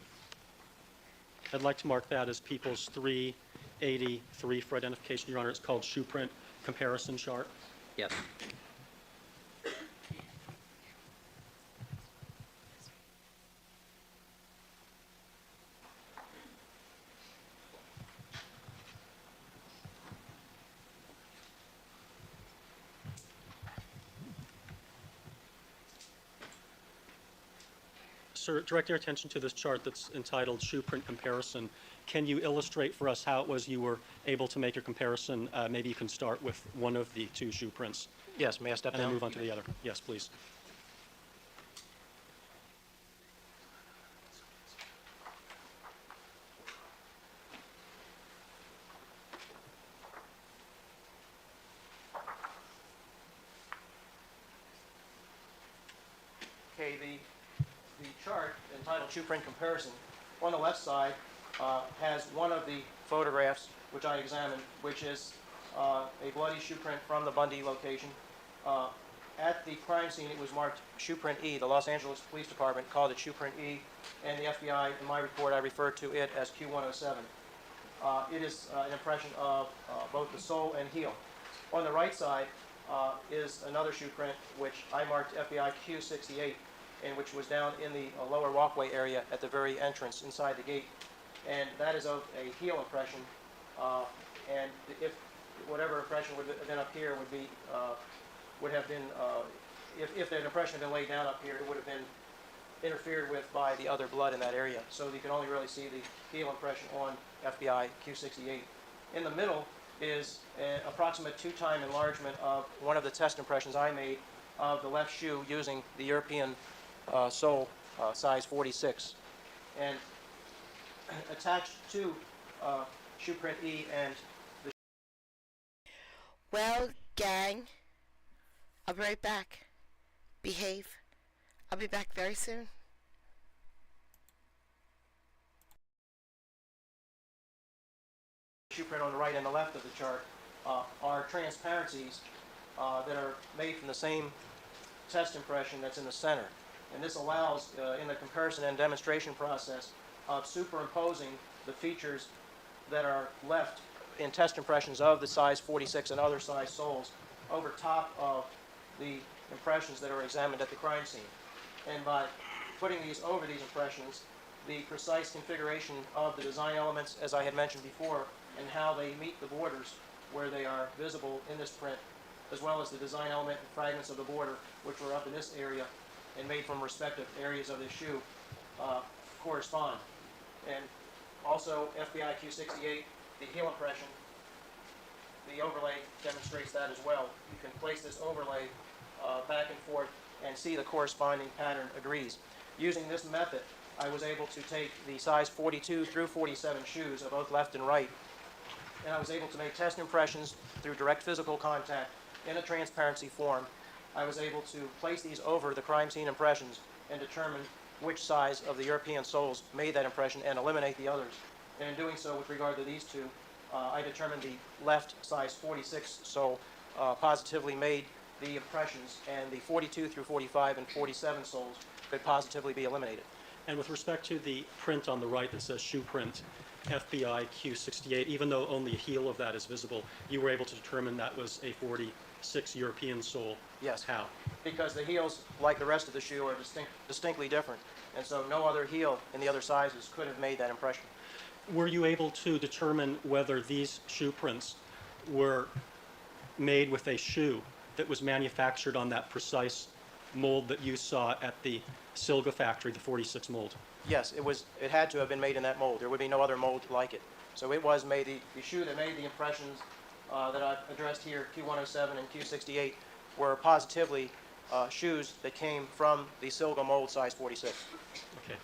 A: I'd like to mark that as People's 383 for identification, Your Honor. It's called Shoe Print Comparison Chart.
B: Yes.
A: Sir, direct your attention to this chart that's entitled Shoe Print Comparison. Can you illustrate for us how it was you were able to make your comparison? Maybe you can start with one of the two shoe prints
D: Yes, may I step
A: and
D: down?
A: then move on to the other. Yes, please.
D: Okay, the chart entitled Shoe Print Comparison, on the left side has one of the photographs which I examined, which is a bloody shoe print from the Bundy location. At the crime scene, it was marked Shoe Print E. The Los Angeles Police Department called it Shoe Print E, and the FBI, in my report, I referred to it as Q107. It is an impression of both the sole and heel. On the right side is another shoe print, which I marked FBI Q68, and which was down in the lower walkway area at the very entrance inside the gate. And that is of a heel impression. And if whatever impression would have been up here would have been, if that impression had been laid down up here, it would have been interfered with by the other blood in that area. So you can only really see the heel impression on FBI Q68. In the middle is an approximate 2-time enlargement of one of the test impressions I made of the left shoe using the European sole size 46. And attached to shoe print E and the
C: Well, gang, I'll be right back. Behave. I'll be back very soon.
D: shoe print on the right and the left of the chart are transparencies that are made from the same test impression that's in the center. And this allows, in the comparison and demonstration process, of superimposing the features that are left in test impressions of the size 46 and other size soles over top of the impressions that are examined at the crime scene. And by putting these over these impressions, the precise configuration of the design elements, as I had mentioned before, and how they meet the borders where they are visible in this print, as well as the design element and fragments of the border, which were up in this area and made from respective areas of this shoe, correspond. And also FBI Q68, the heel impression, the overlay demonstrates that as well. You can place this overlay back and forth and see the corresponding pattern agrees. Using this method, I was able to take the size 42 through 47 shoes of both left and right, and I was able to make test impressions through direct physical contact in a transparency form. I was able to place these over the crime scene impressions and determine which size of the European soles made that impression and eliminate the others. And in doing so with regard to these two, I determined the left size 46 sole positively made the impressions, and the 42 through 45 and 47 soles could positively be eliminated.
A: And with respect to the print on the right that says shoe print, FBI Q68, even though only a heel of that is visible, you were able to determine that was a 46 European sole.
D: Yes.
A: How?
D: Because the heels, like the rest of the shoe, are distinctly different. And so no other heel in the other sizes could have made that impression.
A: Were you able to determine whether these shoe prints were made with a shoe that was manufactured on that precise mold that you saw at the Silga factory, the 46 mold?
D: Yes, it had to have been made in that mold. There would be no other mold like it. So it was made, the shoe that made the impressions that I've addressed here, Q107 and Q68, were positively shoes that came from the Silga mold size 46.
A: Okay.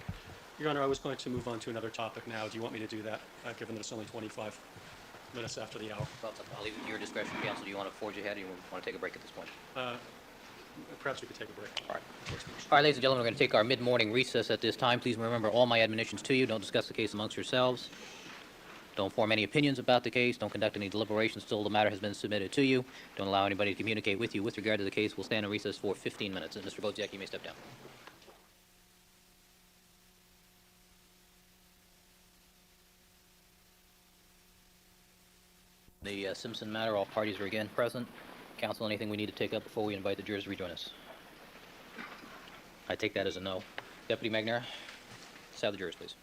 A: Your Honor, I was going to move on to another topic now. Do you want me to do that, given that it's only 25 minutes after the hour?
B: Well, I'll leave it to your discretion, counsel. Do you want to forge ahead, or you want to take a break at this point?
A: Perhaps we could take a break.
B: All right. All right, ladies and gentlemen, we're going to take our mid-morning recess at this time. Please remember all my admonitions to you. Don't discuss the case amongst yourselves. Don't form any opinions about the case. Don't conduct any deliberations till the matter has been submitted to you. Don't allow anybody to communicate with you with regard to the case. We'll stand in recess for 15 minutes. And Mr. Boziak, you may step down. The Simpson matter, all parties are again present. Counsel, anything we need to take up before we invite the jurors to rejoin us? I take that as a no. Deputy McNair, let's have the jurors, please.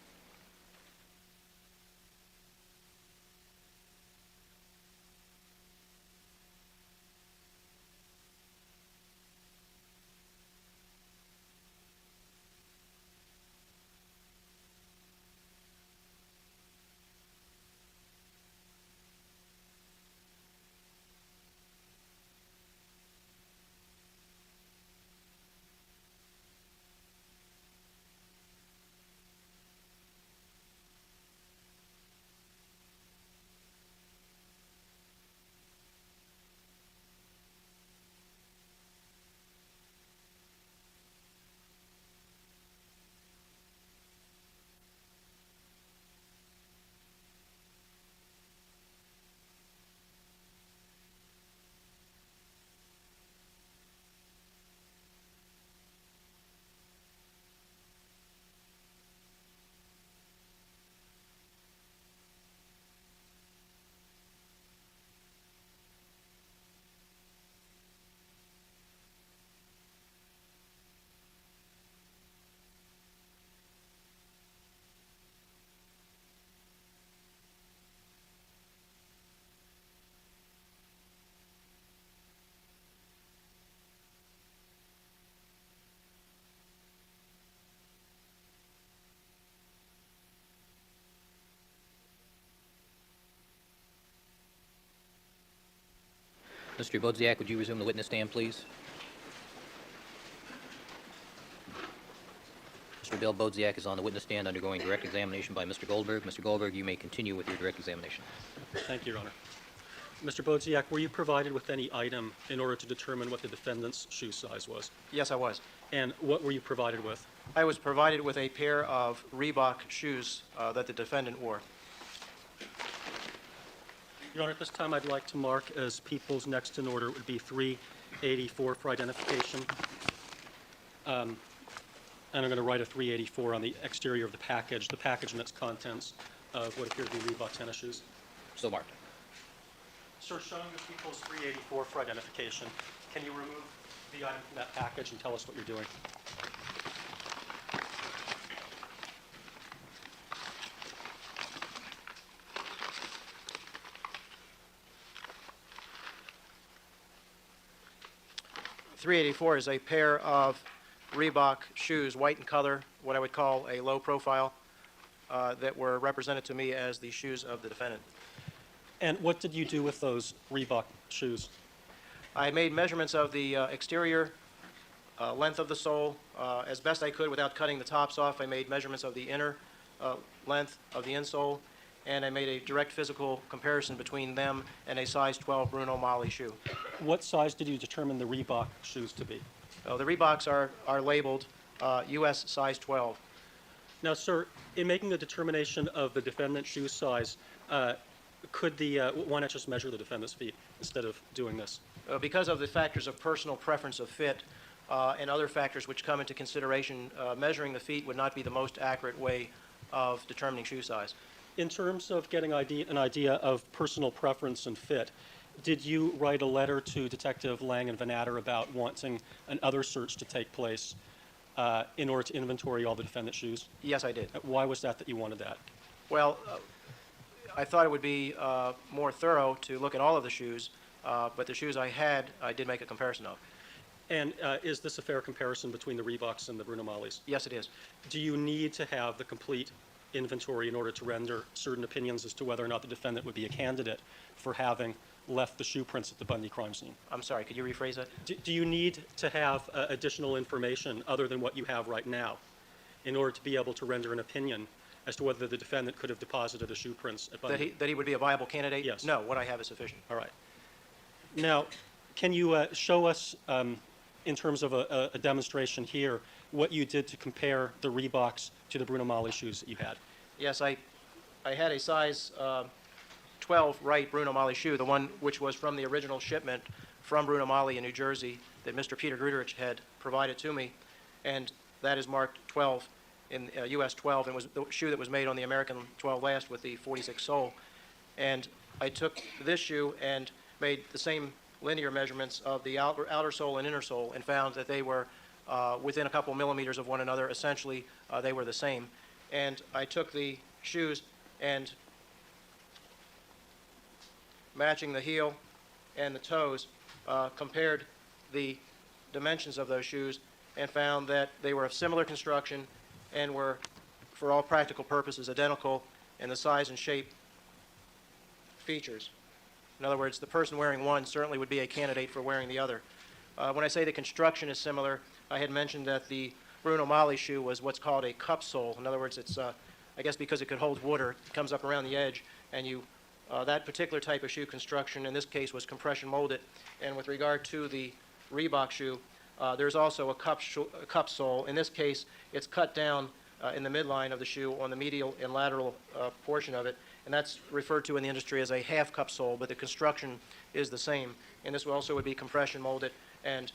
B: Mr. Bodziak, would you resume the witness stand, please? Mr. Bill Bodziak is on the witness stand undergoing direct examination by Mr. Goldberg. Mr. Goldberg, you may continue with your direct examination.
A: Thank you, Your Honor. Mr. Bodziak, were you provided with any item in order to determine what the defendant's shoe size was?
D: Yes, I was.
A: And what were you provided with?
D: I was provided with a pair of Reebok shoes that the defendant wore.
A: Your Honor, at this time, I'd like to mark as people's next in order would be 384 for identification. And I'm going to write a 384 on the exterior of the package and its contents of what appear to be Reebok tennis shoes.
B: So marked.
A: Sir, showing the people's 384 for identification, can you remove the item from that package and tell us what you're doing?
D: .384 is a pair of Reebok shoes, white in color, what I would call a low profile, that were represented to me as the shoes of the defendant.
A: And what did you do with those Reebok shoes?
D: I made measurements of the exterior length of the sole as best I could without cutting the tops off. I made measurements of the inner length of the insole, and I made a direct physical comparison between them and a size 12 Bruno Magli shoe.
A: What size did you determine the Reebok shoes to be?
D: The Reeboks are labeled U.S. size 12.
A: Now, sir, in making the determination of the defendant's shoe size, why not just measure the defendant's feet instead of doing this?
D: Because of the factors of personal preference of fit and other factors which come into consideration, measuring the feet would not be the most accurate way of determining shoe size.
A: In terms of getting an idea of personal preference and fit, did you write a letter to Detective Lang and Vanatter about wanting another search to take place in order to inventory all the defendant's shoes?
D: Yes, I did.
A: Why was that you wanted that?
D: Well, I thought it would be more thorough to look at all of the shoes, but the shoes I had, I did make a comparison of.
A: And is this a fair comparison between the Reeboks and the Bruno Maglis?
D: Yes, it is.
A: Do you need to have the complete inventory in order to render certain opinions as to whether or not the defendant would be a candidate for having left the shoe prints at the Bundy crime scene?
D: I'm sorry, could you rephrase that?
A: Do you need to have additional information other than what you have right now in order to be able to render an opinion as to whether the defendant could have deposited the shoe prints at Bundy?
D: That he would be a viable candidate?
A: Yes.
D: No, what I have is sufficient.
A: All right. Now, can you show us, in terms of a demonstration here, what you did to compare the Reeboks to the Bruno Magli shoes that you had?
D: Yes, I had a size 12 right Bruno Magli shoe, the one which was from the original shipment from Bruno Magli in New Jersey that Mr. Peter Gruderich had provided to me, and that is marked 12 in US 12, and was the shoe that was made on the American 12 last with the 46 sole. And I took this shoe and made the same linear measurements of the outer sole and inner sole and found that they were within a couple millimeters of one another. Essentially, they were the same. And I took the shoes and, matching the heel and the toes, compared the dimensions of those shoes and found that they were of similar construction and were, for all practical purposes, identical in the size and shape features. In other words, the person wearing one certainly would be a candidate for wearing the other. When I say the construction is similar, I had mentioned that the Bruno Magli shoe was what's called a cup sole. In other words, it's, I guess because it could hold water, it comes up around the edge, and that particular type of shoe construction in this case was compression molded. And with regard to the Reebok shoe, there's also a cup sole. In this case, it's cut down in the midline of the shoe on the medial and lateral portion of it, and that's referred to in the industry as a half cup sole, but the construction is the same. And this also would be compression molded, and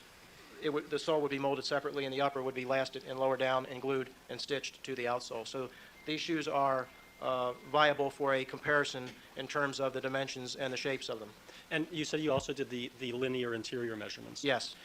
D: the sole would be molded separately, and the upper would be lasted and lowered down and glued and stitched to the outsole. So these shoes are viable for a comparison in terms of the dimensions and the shapes of them.
A: And you said you also did the linear interior measurements?
D: Yes.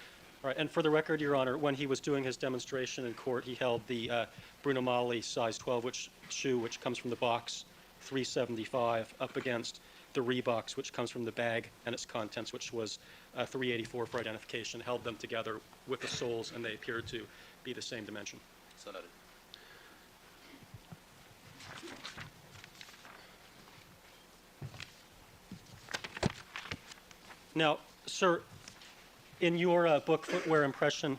A: All right. And for the record, Your Honor, when he was doing his demonstration in court, he held the Bruno Magli size 12 shoe, which comes from the box 375, up against the Reeboks, which comes from the bag and its contents, which was 384 for identification, held them together with the soles, and they appeared to be the same dimension.
B: So noted.
A: Now, Sir, in your book, Footwear Impression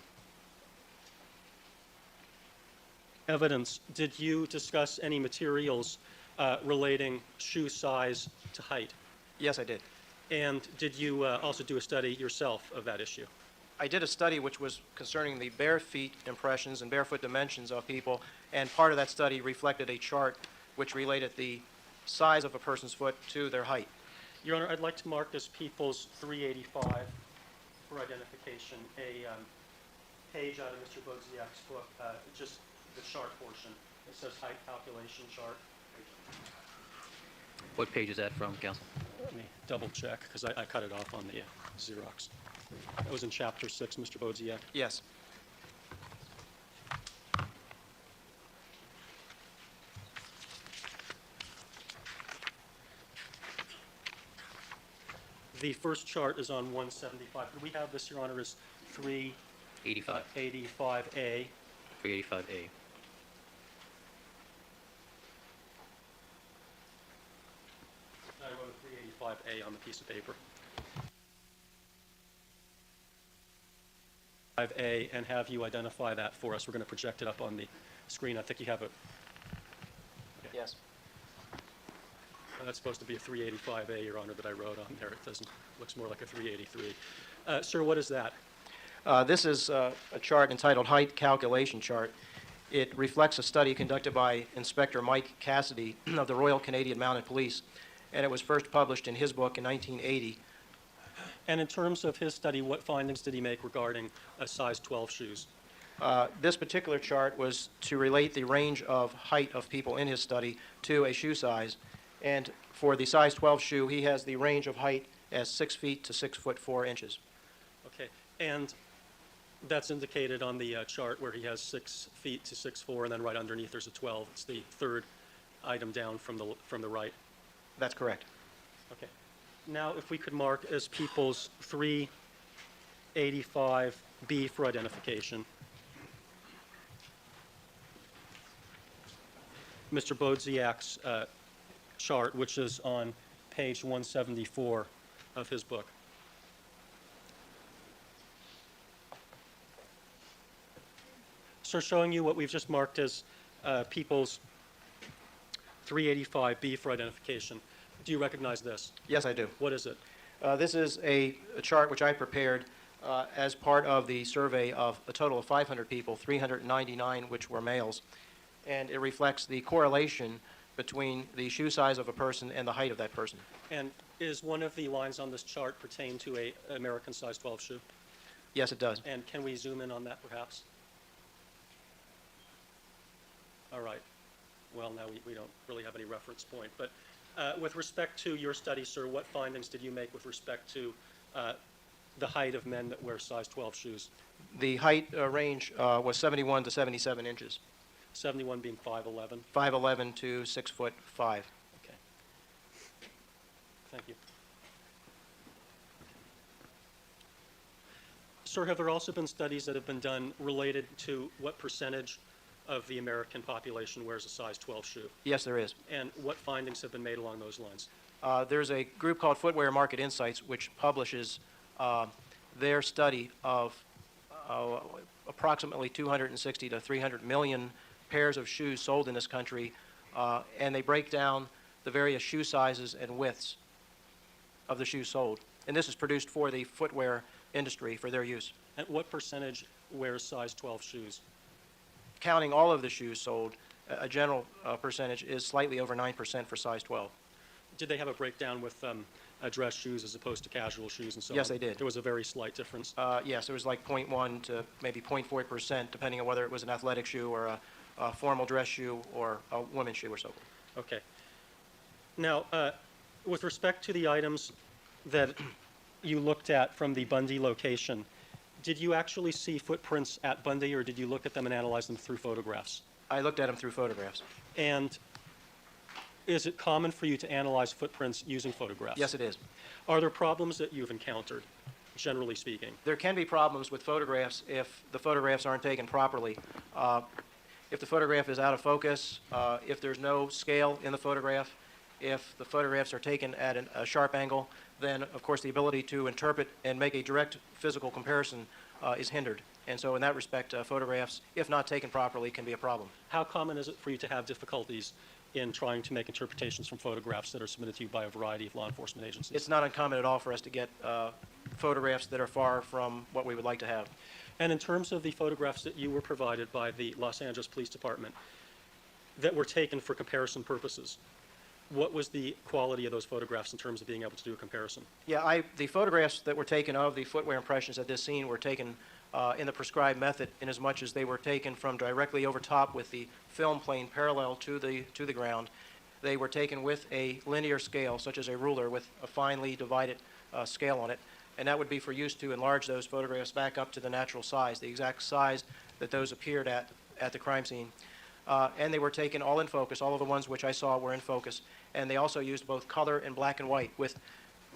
A: Evidence, did you discuss any materials relating shoe size to height?
D: Yes, I did.
A: And did you also do a study yourself of that issue?
D: I did a study which was concerning the bare feet impressions and barefoot dimensions of people, and part of that study reflected a chart which related the size of a person's foot to their height.
A: Your Honor, I'd like to mark as People's 385 for identification a page out of Mr. Bodziak's book, just the chart portion. It says height calculation chart.
B: What page is that from, counsel?
A: Let me double check, because I cut it off on the Xerox. That was in Chapter 6, Mr. Bodziak.
D: Yes.
A: The first chart is on 175. Could we have this, Your Honor, as
B: 85.
A: 385A?
B: 385A.
A: I wrote 385A on the piece of paper. 5A, and have you identify that for us. We're going to project it up on the screen. I think you have it.
D: Yes.
A: That's supposed to be a 385A, Your Honor, that I wrote on there. It doesn't, looks more like a 383. Sir, what is that?
D: This is a chart entitled Height Calculation Chart. It reflects a study conducted by Inspector Mike Cassidy of the Royal Canadian Mounted Police, and it was first published in his book in 1980.
A: And in terms of his study, what findings did he make regarding size 12 shoes?
D: This particular chart was to relate the range of height of people in his study to a shoe size. And for the size 12 shoe, he has the range of height as 6 feet to 6 foot 4 inches.
A: Okay, and that's indicated on the chart where he has 6 feet to 6'4", and then right underneath there's a 12. It's the third item down from the right.
D: That's correct.
A: Okay. Now, if we could mark as People's 385B for identification. Mr. Bodziak's chart, which is on page 174 of his book. So showing you what we've just marked as People's 385B for identification. Do you recognize this?
D: Yes, I do.
A: What is it?
D: This is a chart which I prepared as part of the survey of a total of 500 people, 399 which were males, and it reflects the correlation between the shoe size of a person and the height of that person.
A: And is one of the lines on this chart pertain to a American size 12 shoe?
D: Yes, it does.
A: And can we zoom in on that perhaps? All right. Well, now we don't really have any reference point. But with respect to your study, sir, what findings did you make with respect to the height of men that wear size 12 shoes?
D: The height range was 71 to 77 inches,
A: 71 being 5'11"?
D: 5'11" to 6 foot 5.
A: Okay. Thank you. Sir, have there also been studies that have been done related to what percentage of the American population wears a size 12 shoe?
D: Yes, there is.
A: And what findings have been made along those lines?
D: There's a group called Footwear Market Insights which publishes their study of approximately 260 to 300 million pairs of shoes sold in this country, and they break down the various shoe sizes and widths of the shoes sold. And this is produced for the footwear industry for their use.
A: And what percentage wears size 12 shoes?
D: Counting all of the shoes sold, a general percentage is slightly over 9% for size 12.
A: Did they have a breakdown with dress shoes as opposed to casual shoes and so on?
D: Yes, they did.
A: There was a very slight difference.
D: Yes, it was like 0.1 to maybe 0.4%, depending on whether it was an athletic shoe or a formal dress shoe or a women's shoe or so forth.
A: Okay. Now, with respect to the items that you looked at from the Bundy location, did you actually see footprints at Bundy, or did you look at them and analyze them through photographs?
D: I looked at them through photographs.
A: And is it common for you to analyze footprints using photographs?
D: Yes, it is.
A: Are there problems that you've encountered, generally speaking?
D: There can be problems with photographs if the photographs aren't taken properly. If the photograph is out of focus, if there's no scale in the photograph, If the photographs are taken at a sharp angle, then of course the ability to interpret and make a direct physical comparison is hindered. And so in that respect, photographs, if not taken properly, can be a problem.
A: How common is it for you to have difficulties in trying to make interpretations from photographs that are submitted to you by a variety of law enforcement agencies?
D: It's not uncommon at all for us to get photographs that are far from what we would like to have.
A: And in terms of the photographs that you were provided by the Los Angeles Police Department that were taken for comparison purposes, what was the quality of those photographs in terms of being able to do a comparison?
D: Yeah, the photographs that were taken of the footwear impressions at this scene were taken in the prescribed method, in as much as they were taken from directly over top with the film plane parallel to the ground. They were taken with a linear scale, such as a ruler with a finely divided scale on it, and that would be for use to enlarge those photographs back up to the natural size, the exact size that those appeared at the crime scene. And they were taken all in focus. All of the ones which I saw were in focus. And they also used both color and black and white,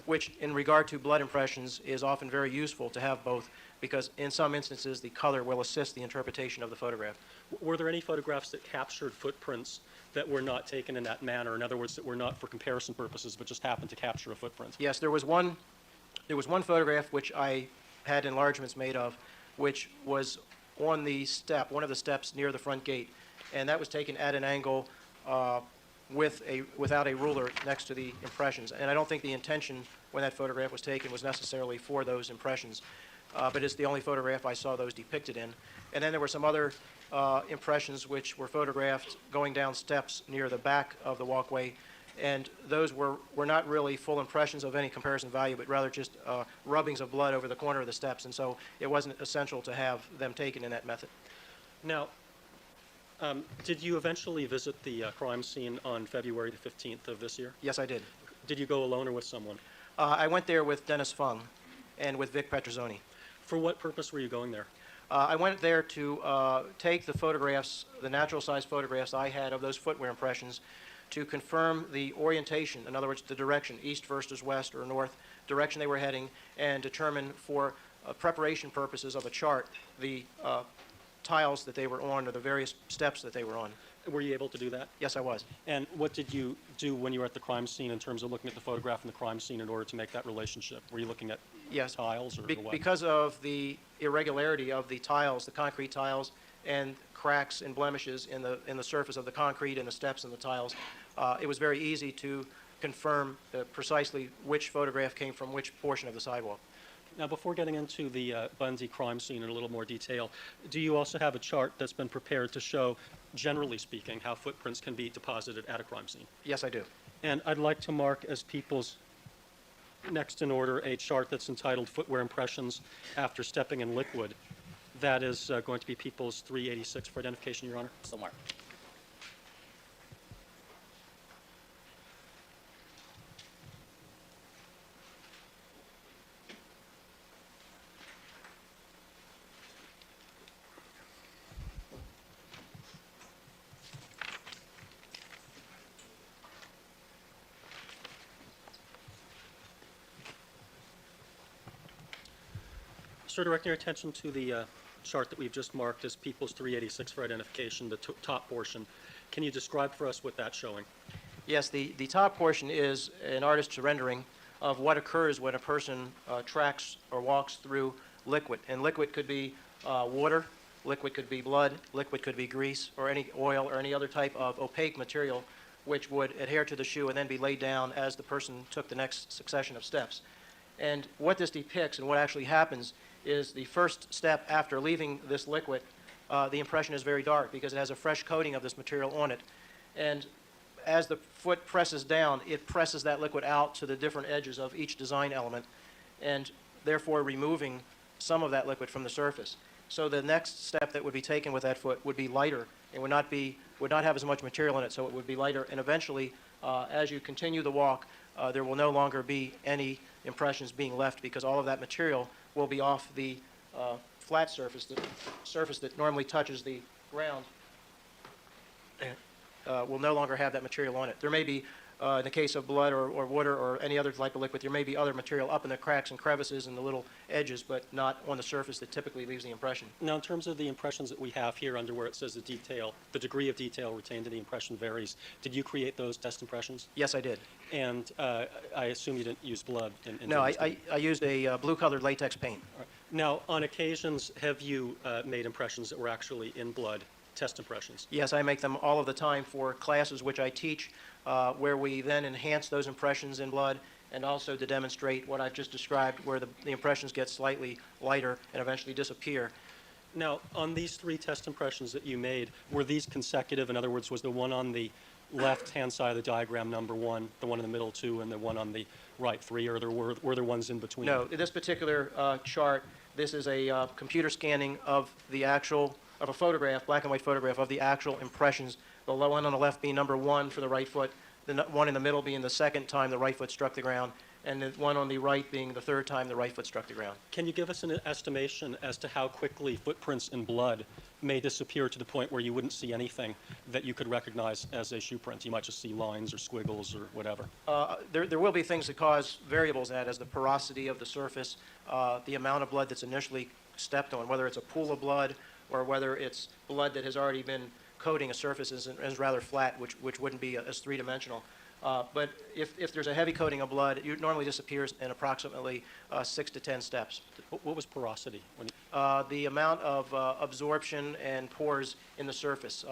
D: which in regard to blood impressions is often very useful to have both, because in some instances the color will assist the interpretation of the photograph.
A: Were there any photographs that captured footprints that were not taken in that manner? In other words, that were not for comparison purposes, but just happened to capture a footprint?
D: Yes, there was one photograph which I had enlargements made of, which was on the step, one of the steps near the front gate, and that was taken at an angle without a ruler next to the impressions. And I don't think the intention when that photograph was taken was necessarily for those impressions, but it's the only photograph I saw those depicted in. And then there were some other impressions which were photographed going down steps near the back of the walkway, and those were not really full impressions of any comparison value, but rather just rubbings of blood over the corner of the steps, and so it wasn't essential to have them taken in that method.
A: Now, did you eventually visit the crime scene on February the 15th of this year?
D: Yes, I did.
A: Did you go alone or with someone?
D: I went there with Dennis Fung and with Vic Petrozzoni.
A: For what purpose were you going there?
D: I went there to take the photographs, the natural size photographs I had of those footwear impressions, to confirm the orientation, in other words, the direction, east versus west or north, direction they were heading, and determine for preparation purposes of a chart the tiles that they were on or the various steps that they were on.
A: Were you able to do that?
D: Yes, I was.
A: And what did you do when you were at the crime scene in terms of looking at the photograph and the crime scene in order to make that relationship? Were you looking at
D: Yes.
A: tiles or what?
D: Because of the irregularity of the tiles, the concrete tiles, and cracks and blemishes in the surface of the concrete and the steps and the tiles, it was very easy to confirm precisely which photograph came from which portion of the sidewalk.
A: Now, before getting into the Bundy crime scene in a little more detail, do you also have a chart that's been prepared to show, generally speaking, how footprints can be deposited at a crime scene?
D: Yes, I do.
A: And I'd like to mark as people's next in order a chart that's entitled Footwear Impressions After Stepping in Liquid. That is going to be People's 386 for identification, Your Honor.
B: So mark.
A: Sir, directing your attention to the chart that we've just marked as People's 386 for identification, the top portion. Can you describe for us what that's showing?
D: Yes, the top portion is an artist's rendering of what occurs when a person tracks or walks through liquid. And liquid could be water, liquid could be blood, liquid could be grease, or any oil or any other type of opaque material which would adhere to the shoe and then be laid down as the person took the next succession of steps. And what this depicts and what actually happens is the first step after leaving this liquid, the impression is very dark because it has a fresh coating of this material on it. And as the foot presses down, it presses that liquid out to the different edges of each design element, and therefore removing some of that liquid from the surface. So the next step that would be taken with that foot would be lighter. It would not have as much material in it, so it would be lighter. And eventually, as you continue the walk, there will no longer be any impressions being left because all of that material will be off the flat surface, the surface that normally touches the ground will no longer have that material on it. There may be In the case of blood or water or any other type of liquid, there may be other material up in the cracks and crevices and the little edges, but not on the surface that typically leaves the impression.
A: Now, in terms of the impressions that we have here under where it says the detail, the degree of detail retained in the impression varies. Did you create those test impressions?
D: Yes, I did.
A: And I assume you didn't use blood in
D: No,
A: doing this.
D: I used a blue-colored latex paint.
A: All right. Now, on occasions, have you made impressions that were actually in blood, test impressions?
D: Yes, I make them all of the time for classes which I teach, where we then enhance those impressions in blood, and also to demonstrate what I've just described, where the impressions get slightly lighter and eventually disappear.
A: Now, on these 3 test impressions that you made, were these consecutive? In other words, was the one on the left-hand side of the diagram number 1, the one in the middle 2, and the one on the right 3, or were there ones in between?
D: No, in this particular chart, this is a computer scanning of a photograph, black and white photograph of the actual impressions. The one on the left being number 1 for the right foot, the one in the middle being the second time the right foot struck the ground, and the one on the right being the third time the right foot struck the ground.
A: Can you give us an estimation as to how quickly footprints in blood may disappear to the point where you wouldn't see anything that you could recognize as a shoe print? You might just see lines or squiggles or whatever.
D: There will be things that cause variables in that, as the porosity of the surface, the amount of blood that's initially stepped on, whether it's a pool of blood or whether it's blood that has already been coating a surface and is rather flat, which wouldn't be as three-dimensional. But if there's a heavy coating of blood, it normally disappears in approximately 6 to 10 steps.
A: What was porosity?
D: The amount of absorption and pores in the surface.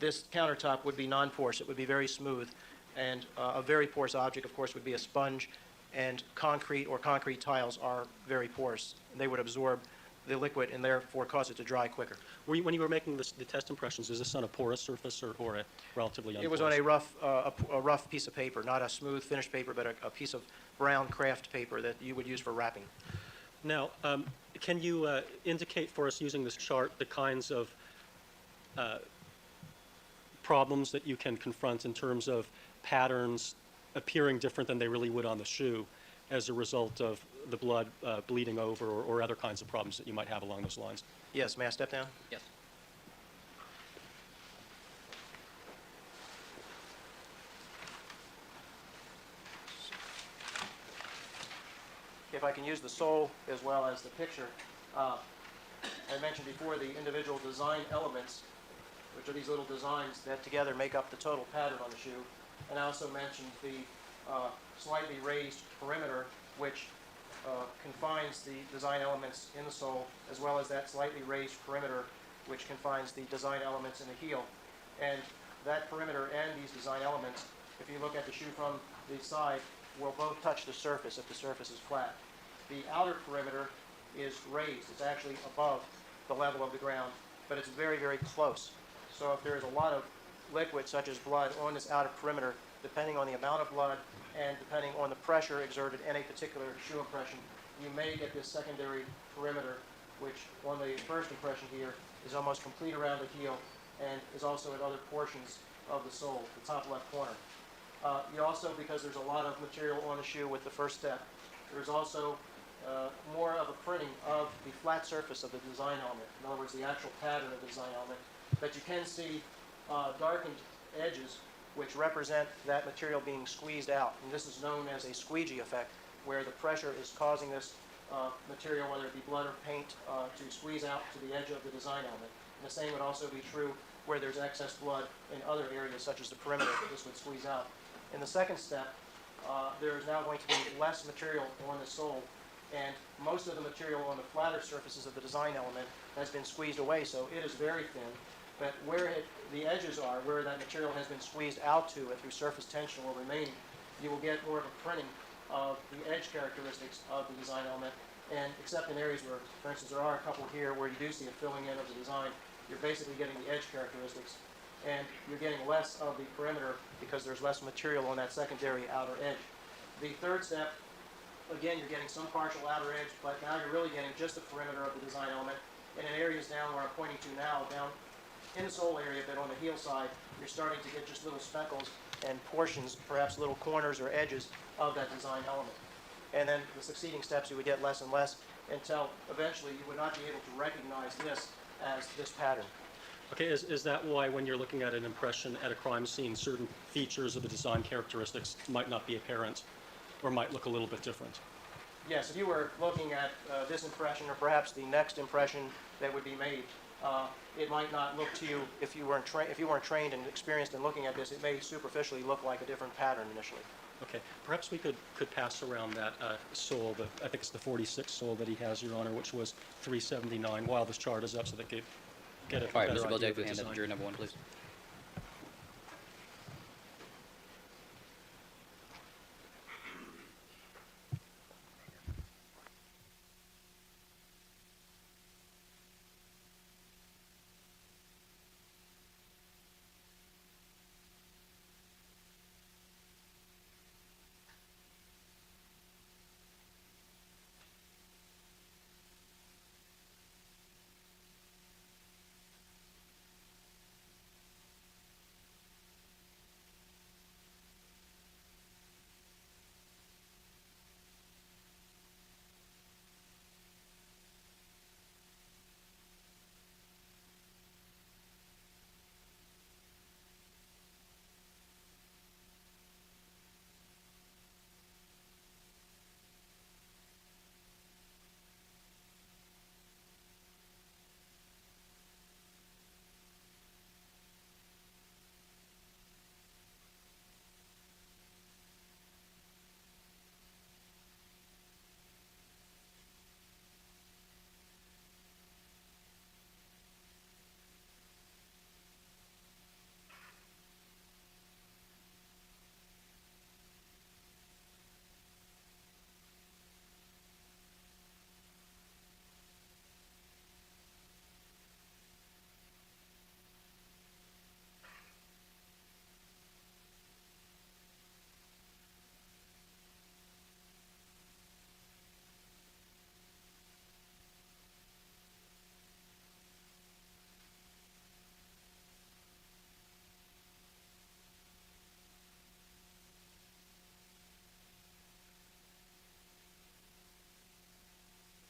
D: This countertop would be non-porous. It would be very smooth. And a very porous object, of course, would be a sponge. And concrete or concrete tiles are very porous. They would absorb the liquid and therefore cause it to dry quicker.
A: When you were making the test impressions, is this on a porous surface or a relatively unporous?
D: It was on a rough piece of paper, not a smooth finished paper, but a piece of brown craft paper that you would use for wrapping.
A: Now, can you indicate for us using this chart the kinds of problems that you can confront in terms of patterns appearing different than they really would on the shoe as a result of the blood bleeding over or other kinds of problems that you might have along those lines?
D: Yes, may I step down?
B: Yes.
D: If I can use the sole as well as the picture. I mentioned before the individual design elements, which are these little designs that together make up the total pattern on the shoe. And I also mentioned the slightly raised perimeter, which confines the design elements in the sole, as well as that slightly raised perimeter, which confines the design elements in the heel. And that perimeter and these design elements, if you look at the shoe from the side, will both touch the surface if the surface is flat. The outer perimeter is raised. It's actually above the level of the ground, but it's very, very close. So if there is a lot of liquid, such as blood, on this outer perimeter, depending on the amount of blood and depending on the pressure exerted in a particular shoe impression, you may get this secondary perimeter, which on the first impression here is almost complete around the heel and is also at other portions of the sole, the top left corner. You also, because there's a lot of material on the shoe with the first step, there's also more of a printing of the flat surface of the design element. In other words, the actual pattern of the design element. But you can see darkened edges which represent that material being squeezed out. And this is known as a squeegee effect, where the pressure is causing this material, whether it be blood or paint, to squeeze out to the edge of the design element. And the same would also be true where there's excess blood in other areas, such as the perimeter. This would squeeze out. In the second step, there is now going to be less material on the sole, and most of the material on the flatter surfaces of the design element has been squeezed away, so it is very thin. But where the edges are, where that material has been squeezed out to through surface tension or remaining, you will get more of a printing of the edge characteristics of the design element. And except in areas where, for instance, there are a couple here where you do see a filling in of the design, you're basically getting the edge characteristics. And you're getting less of the perimeter because there's less material on that secondary outer edge. The third step, again, you're getting some partial outer edge, but now you're really getting just the perimeter of the design element. And in areas down where I'm pointing to now, down in the sole area, but on the heel side, you're starting to get just little speckles and portions, perhaps little corners or edges of that design element. And then the succeeding steps, you would get less and less until eventually you would not be able to recognize this as this pattern.
A: Okay, is that why when you're looking at an impression at a crime scene, certain features of the design characteristics might not be apparent or might look a little bit different?
D: Yes, if you were looking at this impression or perhaps the next impression that would be made, it might not look to you, if you weren't trained and experienced in looking at this, it may superficially look like a different pattern initially.
A: Okay, perhaps we could pass around that sole, I think it's the 46 sole that he has, Your Honor, which was 379, while this chart is up so they could get a
B: All right,
A: better
B: Mr.
A: idea
B: Bozak,
A: of the
B: hand that to
A: design.
B: jury number one, please.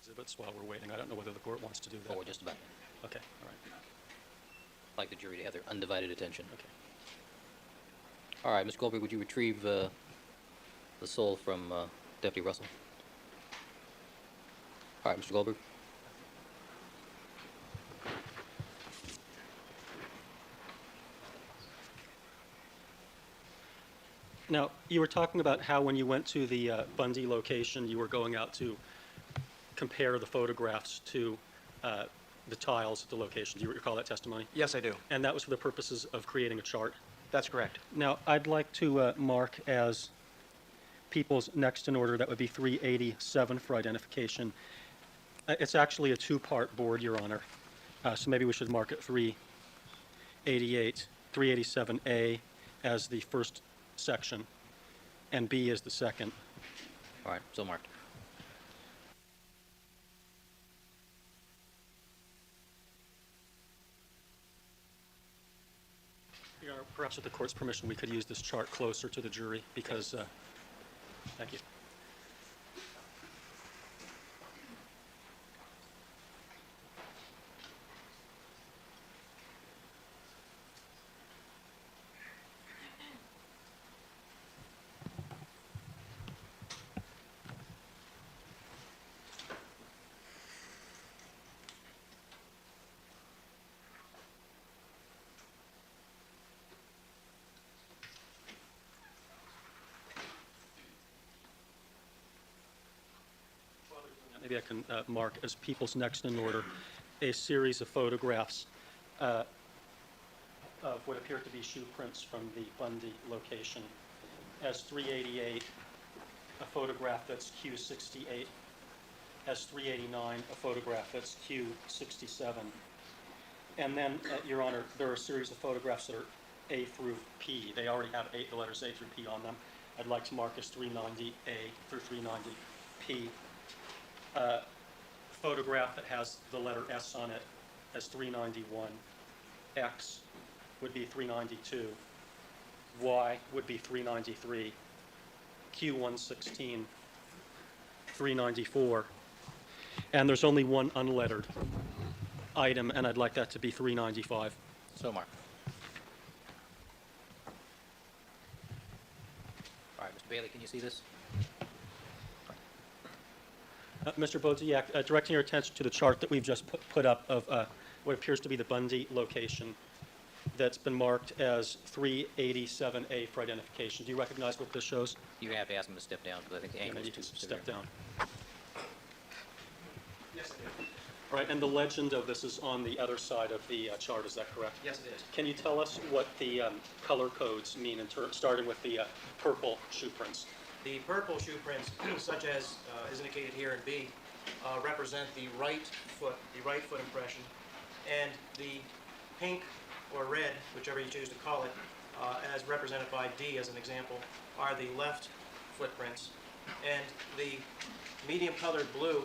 A: Exhibits while we're waiting. I don't know whether the court wants to do that.
B: Oh, we're just about.
A: Okay, all right.
B: I'd like the jury to have their undivided attention.
A: Okay.
B: All right, Mr. Goldberg, would you retrieve the sole from Deputy Russell? All right, Mr. Goldberg.
A: Now, you were talking about how when you went to the Bundy location, you were going out to compare the photographs to the tiles at the location. Do you recall that testimony?
D: Yes, I do.
A: And that was for the purposes of creating a chart.
D: That's correct.
A: Now, I'd like to mark as people's next in order, that would be 387 for identification. It's actually a two-part board, Your Honor. So maybe we should mark it 388, 387A as the first section, and B as the second.
B: All right, so marked.
A: Your Honor, perhaps with the court's permission, we could use this chart closer to the jury because, thank you. Maybe I can mark as people's next in order a series of photographs of what appear to be shoe prints from the Bundy location. As 388, a photograph that's Q68. As 389, a photograph that's Q67. And then, Your Honor, there are a series of photographs that are A through P. They already have the letters A through P on them. I'd like to mark as 390A through 390P. Photograph that has the letter S on it as 391. X would be 392. Y would be 393. Q116, 394. And there's only one unlettered item, and I'd like that to be 395.
B: So marked. All right, Mr. Bailey, can you see this?
A: Mr. Bodziak, directing your attention to the chart that we've just put up of what appears to be the Bundy location that's been marked as 387A for identification. Do you recognize what this shows?
B: You're going to have to ask him to step down because I think the
A: Yeah,
B: angle
A: maybe
B: is
A: you
B: too
A: can
B: severe.
A: step down. Yes, I do. All right, and the legend of this is on the other side of the chart, is that correct?
D: Yes, it is.
A: Can you tell us what the color codes mean, starting with the purple shoe prints?
D: The purple shoe prints, such as is indicated here in B, represent the right foot impression, and the pink or red, whichever you choose to call it, as represented by D as an example, are the left footprints, and the medium colored blue,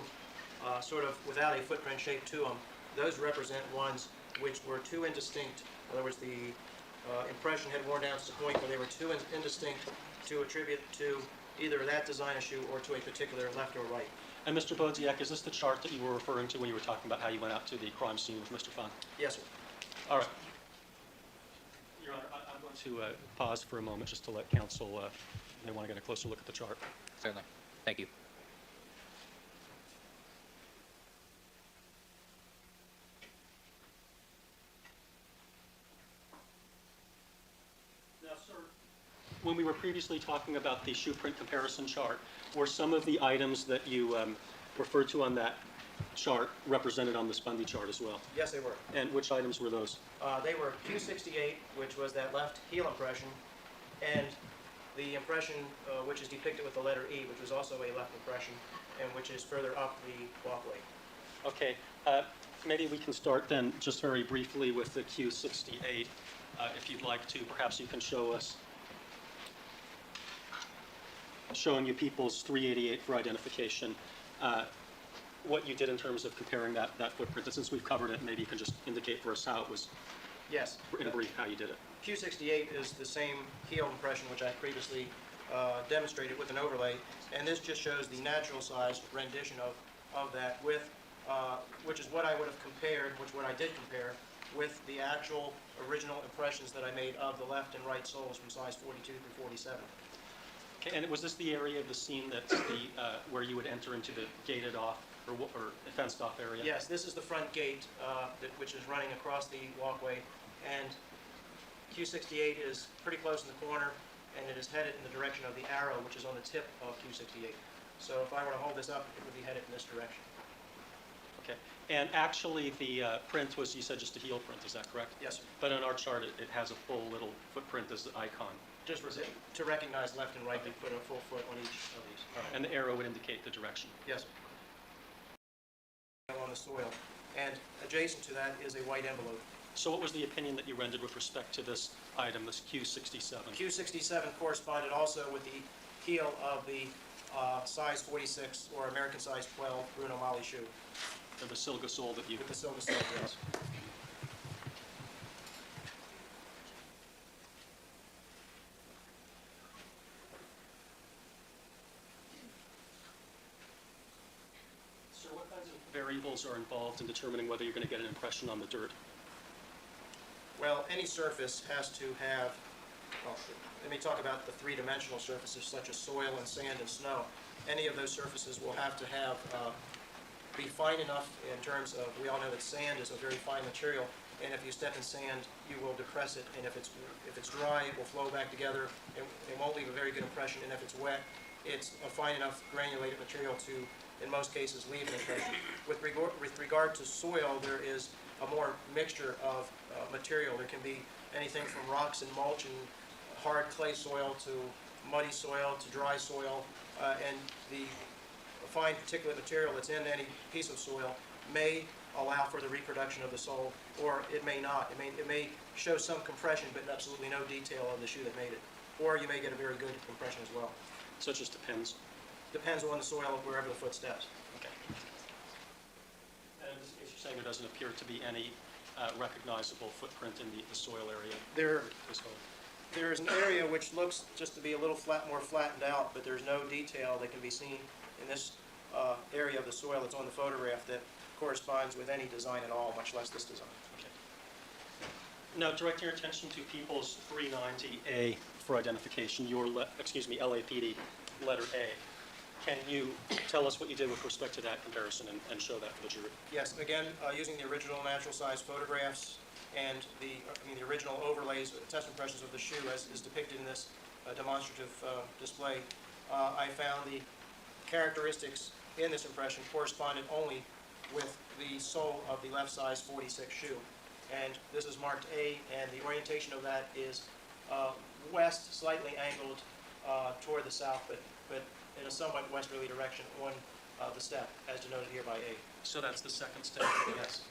D: sort of without a footprint shape to them, those represent ones which were too indistinct. In other words, the impression had worn down to the point where they were too indistinct to attribute to either that design issue or to a particular left or right.
A: And Mr. Bodziak, is this the chart that you were referring to when you were talking about how you went out to the crime scene with Mr. Fun?
D: Yes, sir.
A: All right. Your Honor, I'm going to pause for a moment just to let counsel, they want to get a closer look at the chart.
B: Certainly. Thank you.
A: Now, sir, when we were previously talking about the shoe print comparison chart, were some of the items that you referred to on that chart represented on this Bundy chart as well?
D: Yes, they were.
A: And which items were those?
D: They were Q68, which was that left heel impression, and the impression which is depicted with the letter E, which was also a left impression, and which is further up the walkway.
A: Okay, maybe we can start then just very briefly with the Q68, if you'd like to. Perhaps you can show us, showing you people's 388 for identification, what you did in terms of comparing that footprint. And since we've covered it, maybe you can just indicate for us how it was,
D: Yes.
A: in brief, how you did it.
D: Q68 is the same heel impression which I previously demonstrated with an overlay, and this just shows the natural size rendition of that with, which is what I would have compared, what I did compare, with the actual original impressions that I made of the left and right soles from size 42 through 47.
A: Okay, and was this the area of the scene that's the, where you would enter into the gated off or fenced off area?
D: Yes, this is the front gate which is running across the walkway, and Q68 is pretty close in the corner, and it is headed in the direction of the arrow, which is on the tip of Q68. So if I were to hold this up, it would be headed in this direction.
A: Okay, and actually the print was, you said, just a heel print, is that correct?
D: Yes, sir.
A: But on our chart, it has a full little footprint as the icon.
D: Just to recognize left and right, they put a full foot on each of these.
A: And the arrow would indicate the direction.
D: Yes, sir. On the soil. And adjacent to that is a white envelope.
A: So what was the opinion that you rendered with respect to this item, this Q67?
D: Q67 corresponded also with the heel of the size 46 or American size 12 Bruno Magli shoe.
A: Or the Silga sole that you...
D: With the silver sole, yes.
A: Sir, what kinds of variables are involved in determining whether you're going to get an impression on the dirt?
D: Well, any surface has to have, well, let me talk about the three-dimensional surfaces such as soil and sand and snow. Any of those surfaces will have to have, be fine enough in terms of, we all know that sand is a very fine material, and if you step in sand, you will depress it, and if it's dry, it will flow back together, it won't leave a very good impression, and if it's wet, it's a fine enough granulated material to, in most cases, leave an impression. With regard to soil, there is a more mixture of material. There can be anything from rocks and mulch and hard clay soil to muddy soil to dry soil, and the fine particulate material that's in any piece of soil may allow for the reproduction of the sole, or it may not. It may show some compression, but absolutely no detail of the shoe that made it. Or you may get a very good compression as well.
A: So it just depends.
D: Depends on the soil of wherever the foot steps.
A: Okay. And in this case, you're saying there doesn't appear to be any recognizable footprint in the soil area? There
D: is an area which looks just to be a little more flattened out, but there's no detail that can be seen in this area of the soil that's on the photograph that corresponds with any design at all, much less this design.
A: Okay. Now, directing your attention to People's 390A for identification, LAPD letter A. Can you tell us what you did with respect to that comparison and show that for the jury?
D: Yes, again, using the original natural size photographs and the original overlays, test impressions of the shoe as is depicted in this demonstrative display, I found the characteristics in this impression corresponded only with the sole of the left size 46 shoe. And this is marked A, and the orientation of that is west, slightly angled toward the south, but in a somewhat westerly direction on the step, as denoted here by A.
A: So that's the second step?
D: Yes.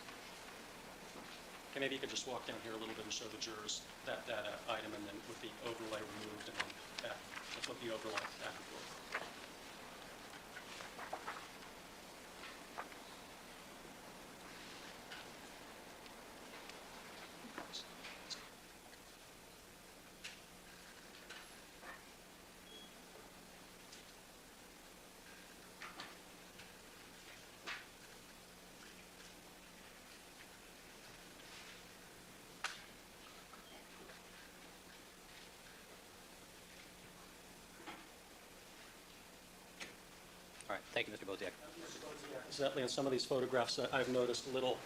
A: Okay, maybe you could just walk down here a little bit and show the jurors that item, and then with the overlay removed, and then back. Let's flip the overlay back and forth.
B: All right, thank you, Mr. Boziak.
A: Exactly, in some of these photographs, I've noticed little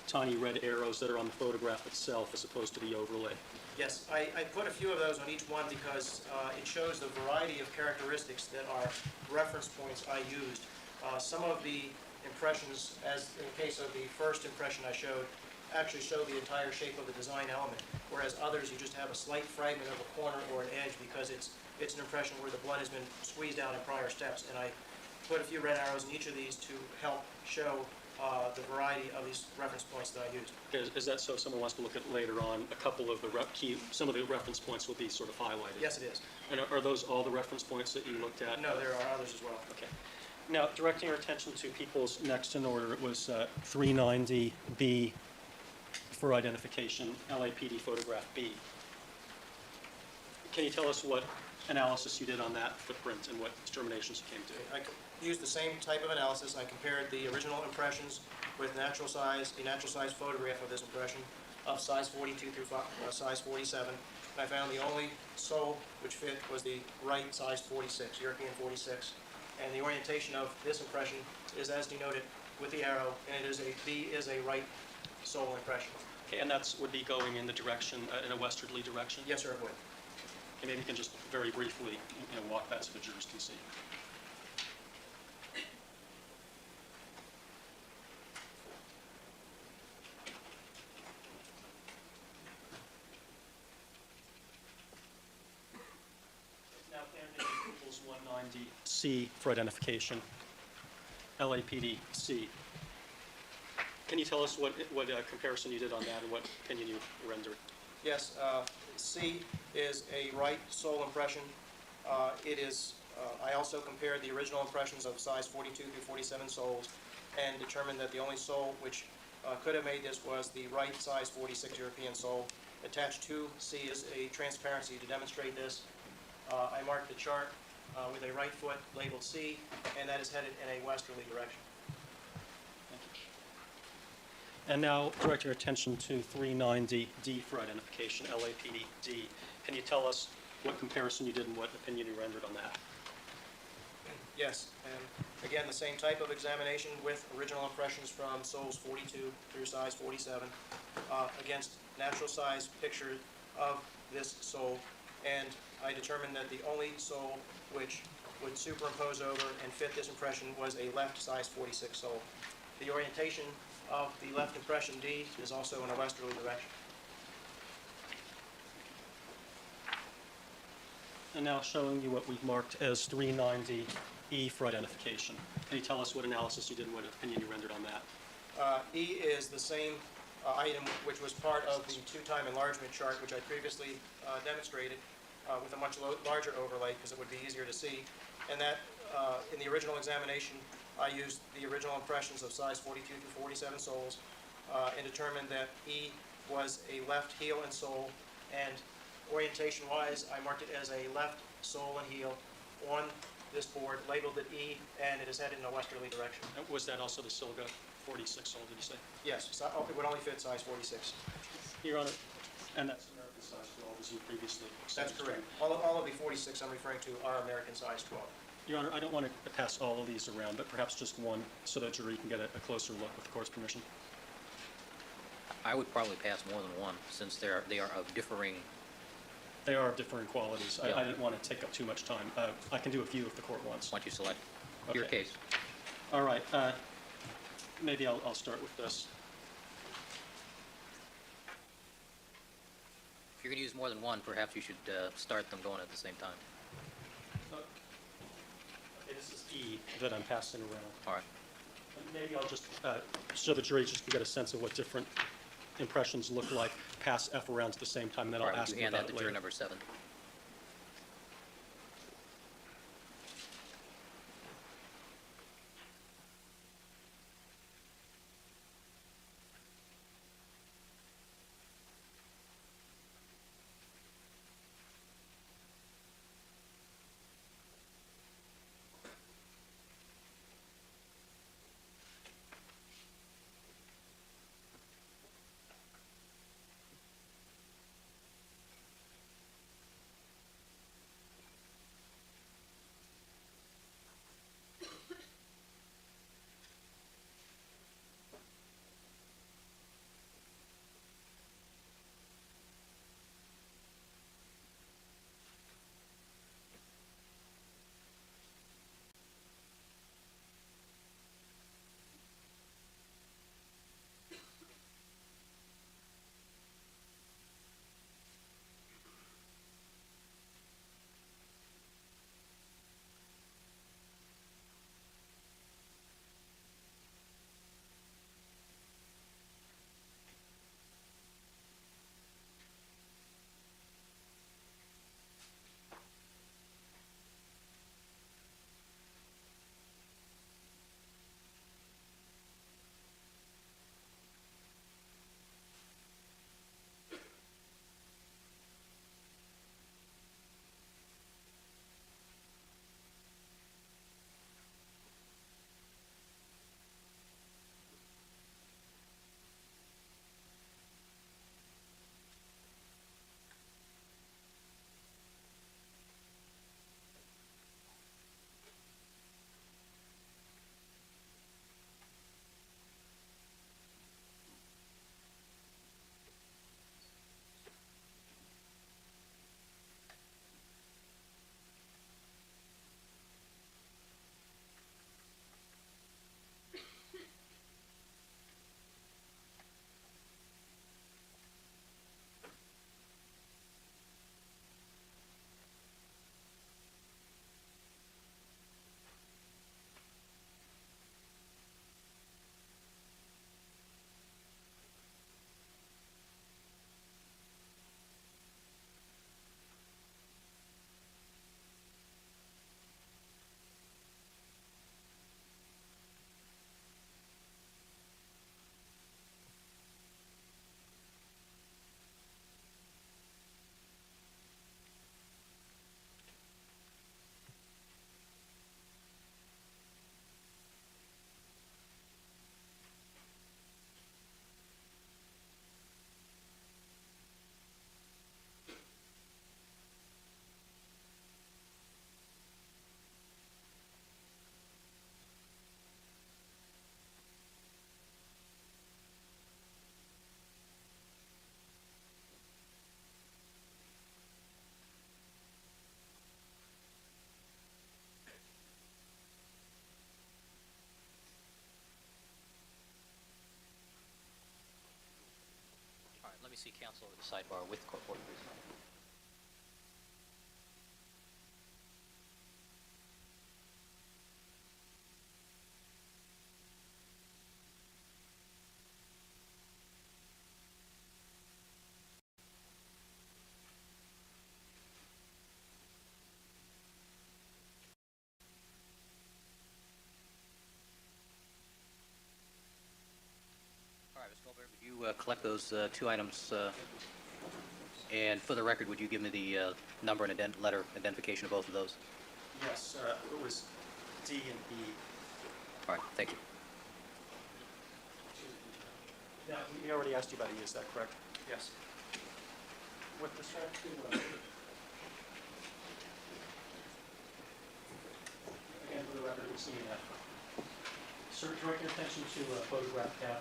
A: tiny red arrows that are on the photograph itself as opposed to the overlay.
D: Yes, I put a few of those on each one because it shows the variety of characteristics that are reference points I used. Some of the impressions, as in the case of the first impression I showed, actually show the entire shape of the design element, whereas others you just have a slight fragment of a corner or an edge because it's an impression where the blood has been squeezed out in prior steps. And I put a few red arrows in each of these to help show the variety of these reference points that I used.
A: Is that so if someone wants to look at later on, a couple of the some of the reference points will be sort of highlighted?
D: Yes, it is.
A: And are those all the reference points that you looked at?
D: No, there are others as well.
A: Okay. Now, directing your attention to People's next in order, it was 390B for identification, LAPD photograph B. Can you tell us what analysis you did on that footprint and what determinations you came to?
D: I used the same type of analysis. I compared the original impressions with a natural size photograph of this impression of size 42 through size 47. And I found the only sole which fit was the right size 46, European 46. And the orientation of this impression is as denoted with the arrow, and B is a right sole impression.
A: Okay, and that would be going in the direction, in a westerly direction?
D: Yes, sir, it would.
A: Okay, maybe you can just very briefly walk that so the jurors can see. Now, People's 190C for identification, LAPD C. Can you tell us what comparison you did on that and what opinion you rendered?
D: Yes, C is a right sole impression. I also compared the original impressions of size 42 through 47 soles and determined that the only sole which could have made this was the right size 46 European sole. Attached to C is a transparency to demonstrate this. I marked the chart with a right foot labeled C, and that is headed in a westerly direction.
A: Thank you. And now direct your attention to 390D for identification, LAPD D. Can you tell us what comparison you did and what opinion you rendered on that?
D: Yes, and again, the same type of examination with original impressions from soles 42 through size 47 against natural size picture of this sole, and I determined that the only sole which would superimpose over and fit this impression was a left size 46 sole. The orientation of the left impression D is also in a westerly direction.
A: And now showing you what we've marked as 390E for identification. Can you tell us what analysis you did and what opinion you rendered on that?
D: E is the same item which was part of the two-time enlargement chart which I previously demonstrated with a much larger overlay because it would be easier to see. And that, in the original examination, I used the original impressions of size 42 through 47 soles and determined that E was a left heel and sole, and orientation-wise, I marked it as a left sole and heel on this board, labeled it E, and it is headed in a westerly direction.
A: And was that also the Silga 46 sole, did you say?
D: Yes, so it would only fit size 46.
A: Your Honor, And that's American size 12, as you previously said.
D: That's correct. All of the 46 I'm referring to are American size 12.
A: Your Honor, I don't want to pass all of these around, but perhaps just one so that jury can get a closer look with the court's permission.
B: I would probably pass more than one, since they are of differing.
A: They are of differing qualities.
B: Yeah.
A: I didn't want to take up too much time. I can do a few if the court wants.
B: Once you select your
A: Okay.
B: case.
A: All right. Maybe I'll start with this.
B: If you're going to use more than one, perhaps you should start them going at the same time.
A: Okay, this is E that I'm passing around.
B: All right.
A: Maybe I'll just, so the jury just can get a sense of what different impressions look like, pass F around at the same time, and then
B: All
A: I'll
B: right,
A: ask
B: would
A: you
B: you hand
A: about
B: that
A: it
B: to juror
A: later.
B: number 7? All right, let me see counsel over the sidebar with court order, please. All right, Ms. Goldberg, would you collect those 2 items? And for the record, would you give me the number and letter identification of both of those?
A: Yes, it was D and E.
B: All right, thank you.
A: Yeah, we already asked you about E, is that correct?
D: Yes. With respect to,
A: again, for the record, we're seeing that. Sir, direct your attention to photograph tab.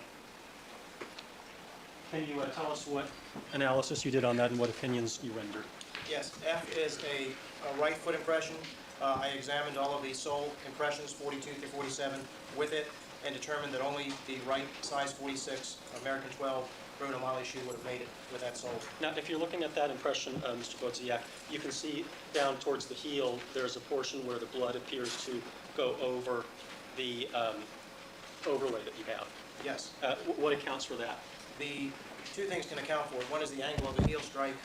A: Can you tell us what analysis you did on that and what opinions you rendered?
D: yes, F is a right foot impression. I examined all of the sole impressions, 42 through 47, with it, and determined that only the right size 46 American 12 Bruno Mali shoe would have made it with that sole.
A: Now, if you're looking at that impression, Mr. Bodziak, you can see down towards the heel, there's a portion where the blood appears to go over the overlay that you have.
D: Yes.
A: What accounts for that?
D: The two things can account for it. One is the angle of the heel strike,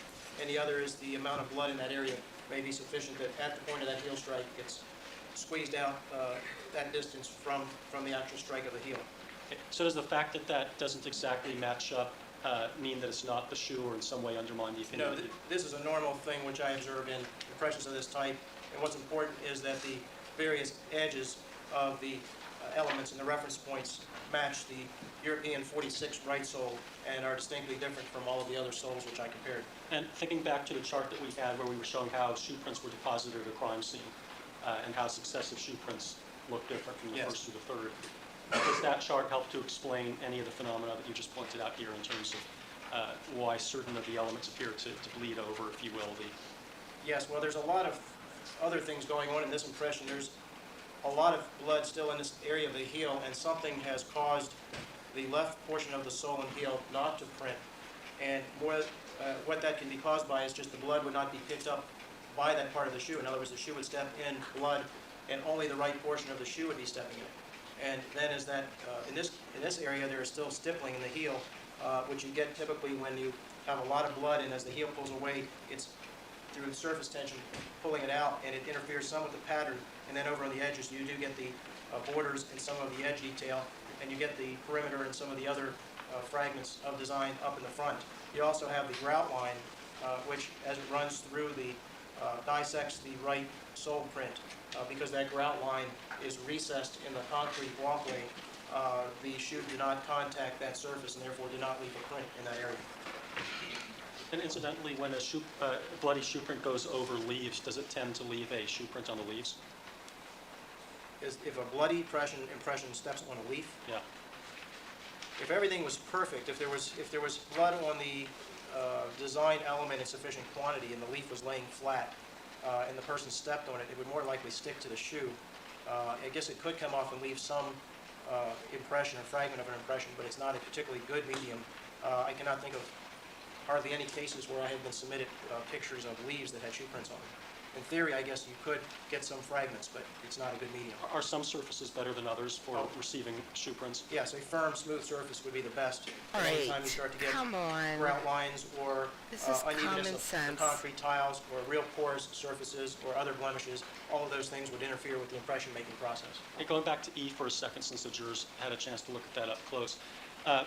D: and the other is the amount of blood in that area may be sufficient that at the point of that heel strike, it's squeezed out that distance from the actual strike of the heel.
A: Okay. So does the fact that that doesn't exactly match up mean that it's not the shoe or in some way undermine the opinion?
D: No, this is a normal thing which I observe in impressions of this type, and what's important is that the various edges of the elements and the reference points match the European 46 right sole and are distinctly different from all of the other soles which I compared.
A: And thinking back to the chart that we had where we were showing how shoe prints were deposited at a crime scene and how successive shoe prints look different from the
D: Yes.
A: first to the third, does that chart help to explain any of the phenomena that you just pointed out here in terms of why certain of the elements appear to bleed over, if you will?
D: Yes, well, there's a lot of other things going on in this impression. There's a lot of blood still in this area of the heel, and something has caused the left portion of the sole and heel not to print. And what that can be caused by is just the blood would not be picked up by that part of the shoe. In other words, the shoe would step in blood, and only the right portion of the shoe would be stepping in. And then is that in this area there is still stippling in the heel, which you get typically when you have a lot of blood, and as the heel pulls away, it's through the surface tension pulling it out, and it interferes some with the pattern. And then over on the edges, you do get the borders and some of the edge detail, and you get the perimeter and some of the other fragments of design up in the front. You also have the grout line, which as it runs through dissects the right sole print. Because that grout line is recessed in the concrete walkway, the shoe do not contact that surface and therefore do not leave a print in that area.
A: And incidentally, when a bloody shoe print goes over leaves, does it tend to leave a shoe print on the leaves?
D: If a bloody impression steps on a leaf,
A: Yeah.
D: if everything was perfect, if there was blood on the design element in sufficient quantity and the leaf was laying flat and the person stepped on it, it would more likely stick to the shoe. I guess it could come off and leave some impression or fragment of an impression, but it's not a particularly good medium. I cannot think of hardly any cases where I have been submitted pictures of leaves that had shoe prints on them. In theory, I guess you could get some fragments, but it's not a good medium.
A: Are some surfaces better than others for receiving shoe prints?
D: Yes, a firm, smooth surface would be the best.
C: All right,
D: Anytime you start to get
C: come on.
D: grout lines or
C: This is common
D: unevenness of the
C: sense.
D: concrete tiles or real porous surfaces or other blemishes, all of those things would interfere with the impression-making process.
A: Hey, going back to E for a second, since the jurors had a chance to look at that up close,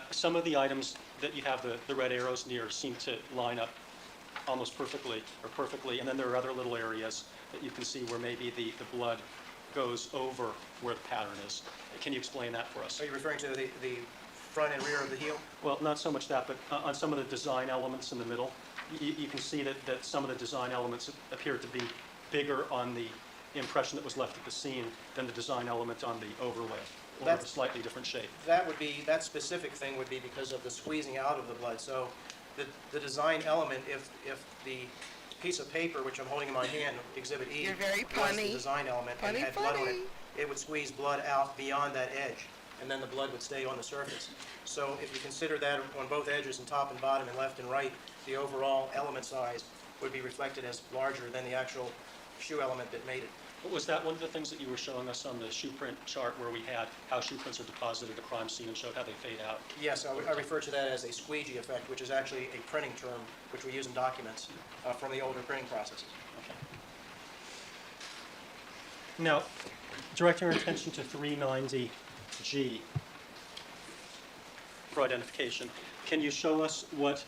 A: some of the items that you have the red arrows near seem to line up almost perfectly, and then there are other little areas that you can see where maybe the blood goes over where the pattern is. Can you explain that for us?
D: Are you referring to the front and rear of the heel?
A: Well, not so much that, but on some of the design elements in the middle, you can see that some of the design elements appear to be bigger on the impression that was left at the scene than the design element on the overlay, or of a slightly different shape.
D: That specific thing would be because of the squeezing out of the blood. So the design element, if the piece of paper, which I'm holding in my hand, Exhibit E,
C: You're very
D: was the
C: punny.
D: design element and
C: Punny,
D: had blood on it,
C: punny.
D: it would squeeze blood out beyond that edge, and then the blood would stay on the surface. So if you consider that on both edges, and top and bottom, and left and right, the overall element size would be reflected as larger than the actual shoe element that made it.
A: Was that one of the things that you were showing us on the shoe print chart where we had how shoe prints are deposited at a crime scene and showed how they fade out?
D: Yes, I refer to that as a squeegee effect, which is actually a printing term which we use in documents from the older printing processes.
A: Okay. Now, directing our attention to 390G for identification, can you show us what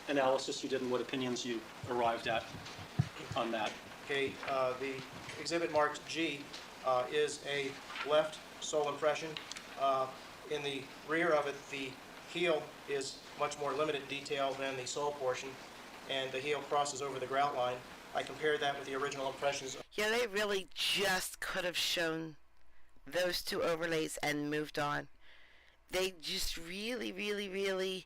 A: analysis you did and what opinions you arrived at on that?
D: Okay, the exhibit marked G is a left sole impression. In the rear of it, the heel is much more limited detail than the sole portion, and the heel crosses over the grout line. I compared that with the original impressions.
C: Yeah, they really just could have shown those two overlays and moved on. They just really, really, really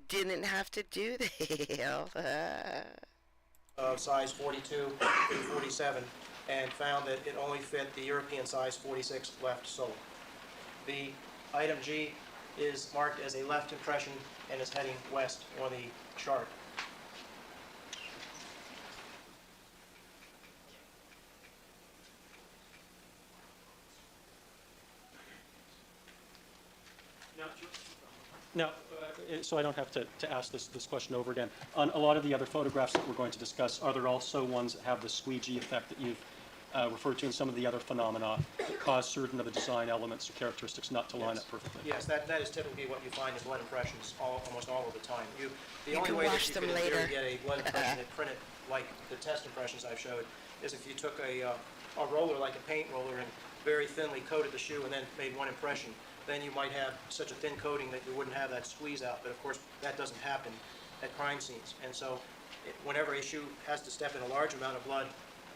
C: didn't have to do the heel.
D: Of size 42 through 47, and found that it only fit the European size 46 left sole. The item G is marked as a left impression and is heading west on the chart.
A: Now, so I don't have to ask this question over again. On a lot of the other photographs that we're going to discuss, are there also ones that have the squeegee effect that you've referred to in some of the other phenomena that cause certain of the design elements or characteristics not to line up perfectly?
D: Yes, that is typically what you find in blood impressions almost all of the time. The
C: You
D: only
C: can
D: way
C: wash
D: that you
C: them
D: can in theory
C: later.
D: get a blood impression that printed like the test impressions I've showed is if you took a roller like a paint roller and very thinly coated the shoe and then made one impression. Then you might have such a thin coating that you wouldn't have that squeeze out. But of course, that doesn't happen at crime scenes. And so whenever a shoe has to step in a large amount of blood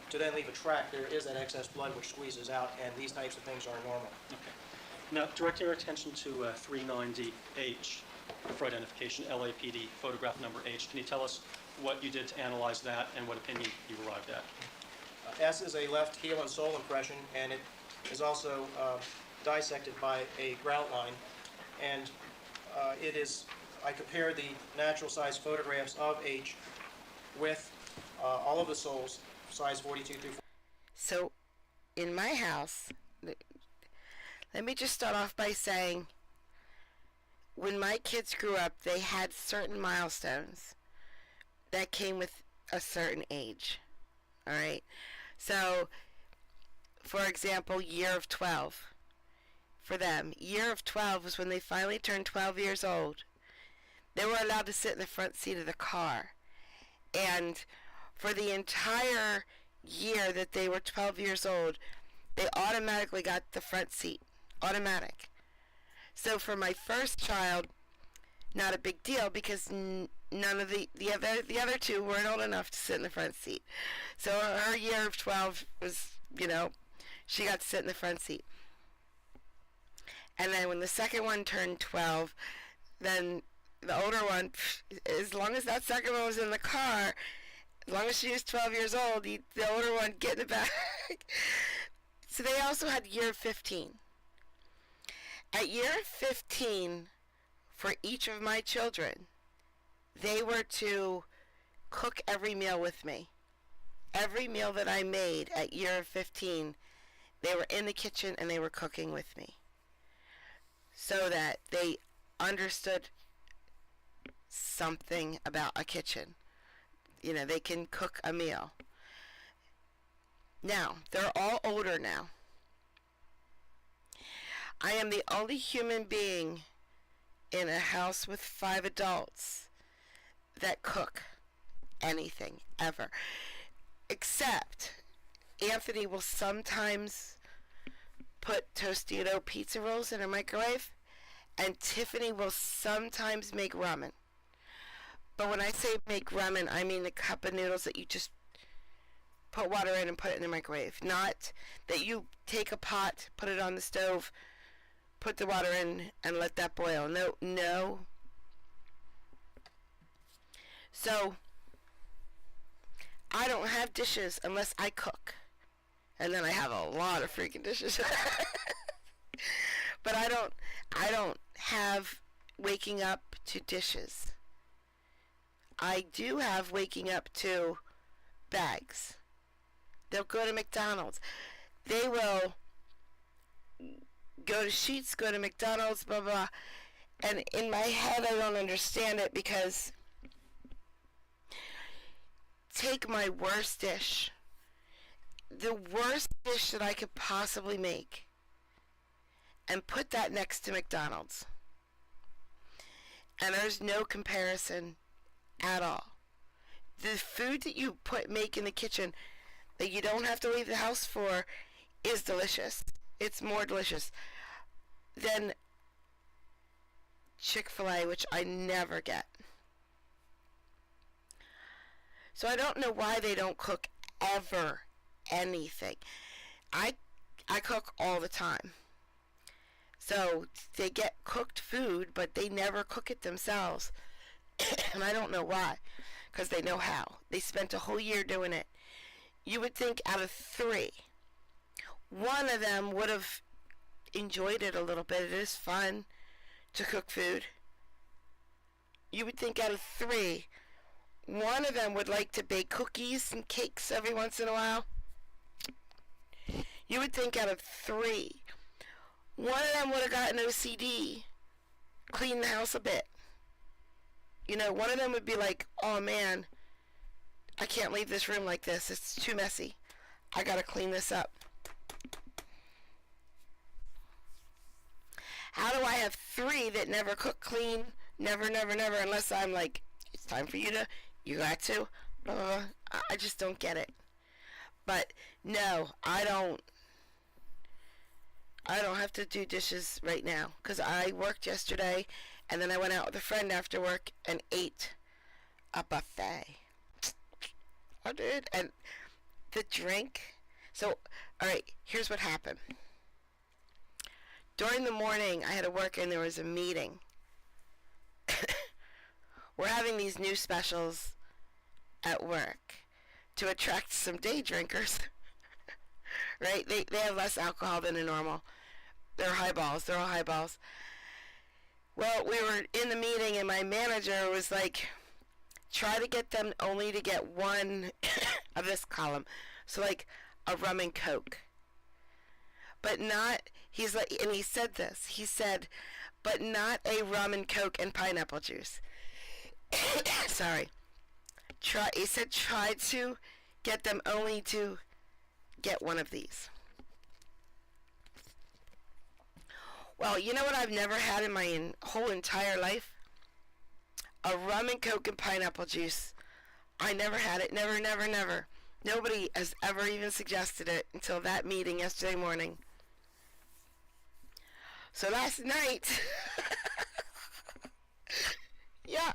D: to then leave a track, there is that excess blood which squeezes out, and these types of things are normal.
A: Okay. Now, directing our attention to 390H for identification, LAPD, photograph number H. Can you tell us what you did to analyze that and what opinion you arrived at?
D: S is a left heel and sole impression, and it is also dissected by a grout line, and I compared the natural size photographs of H with all of the soles, size 42 through 40.
C: So, in my house, let me just start off by saying, when my kids grew up, they had certain milestones that came with a certain age, all right? So, for example, year of 12. For them, year of 12 was when they finally turned 12 years old. They were allowed to sit in the front seat of the car. And for the entire year that they were 12 years old, they automatically got the front seat. Automatic. So for my first child, not a big deal because none of the other two weren't old enough to sit in the front seat. So her year of 12 was, she got to sit in the front seat. And then when the second one turned 12, then the older one, as long as that second one was in the car, as long as she was 12 years old, the older one get in the back. So they also had year 15. At year 15, for each of my children, they were to cook every meal with me. Every meal that I made at year 15, they were in the kitchen and they were cooking with me, so that they understood something about a kitchen. They can cook a meal. Now, they're all older now. I am the only human being in a house with 5 adults that cook anything, ever. Except Anthony will sometimes put Tostito pizza rolls in a microwave, and Tiffany will sometimes make ramen. But when I say make ramen, I mean the cup of noodles that you just put water in and put it in the microwave. Not that you take a pot, put it on the stove, put the water in, and let that boil. No. So, I don't have dishes unless I cook. And then I have a lot of freaking dishes. But I don't have waking up to dishes. I do have waking up to bags. They'll go to McDonald's. They will go to Sheetz, go to McDonald's, blah, blah. And in my head, I don't understand it because take my worst dish. The worst dish that I could possibly make and put that next to McDonald's. And there's no comparison at all. The food that you make in the kitchen that you don't have to leave the house for is delicious. It's more delicious than Chick-fil-A, which I never get. So I don't know why they don't cook ever anything. I cook all the time. So they get cooked food, but they never cook it themselves. And I don't know why, because they know how. They spent a whole year doing it. You would think out of 3, one of them would have enjoyed it a little bit. It is fun to cook food. You would think out of 3, one of them would like to bake cookies and cakes every once in a while. You would think out of 3, one of them would have gotten OCD, clean the house a bit. You know, one of them would be like, oh man, I can't leave this room like this. It's too messy. I gotta clean this up. How do I have 3 that never cook clean? Never, never, never, unless I'm like, it's time for you got to, blah, blah, blah. I just don't get it. But no, I don't have to do dishes right now, because I worked yesterday, and then I went out with a friend after work and ate a buffet. I did. And the drink. So, alright, here's what happened. During the morning, I had to work and there was a meeting. We're having these new specials at work to attract some day drinkers. Right? They have less alcohol than a normal. They're highballs. They're all highballs. Well, we were in the meeting and my manager was like, try to get them only to get one of this column. So like a rum and coke. But not, he's like, and he said this, he said, but not a rum and coke and pineapple juice. Sorry. He said try to get them only to get one of these. Well, you know what I've never had in my whole entire life? A rum and coke and pineapple juice. I never had it. Never, never, never. Nobody has ever even suggested it until that meeting yesterday morning. So last night, yeah,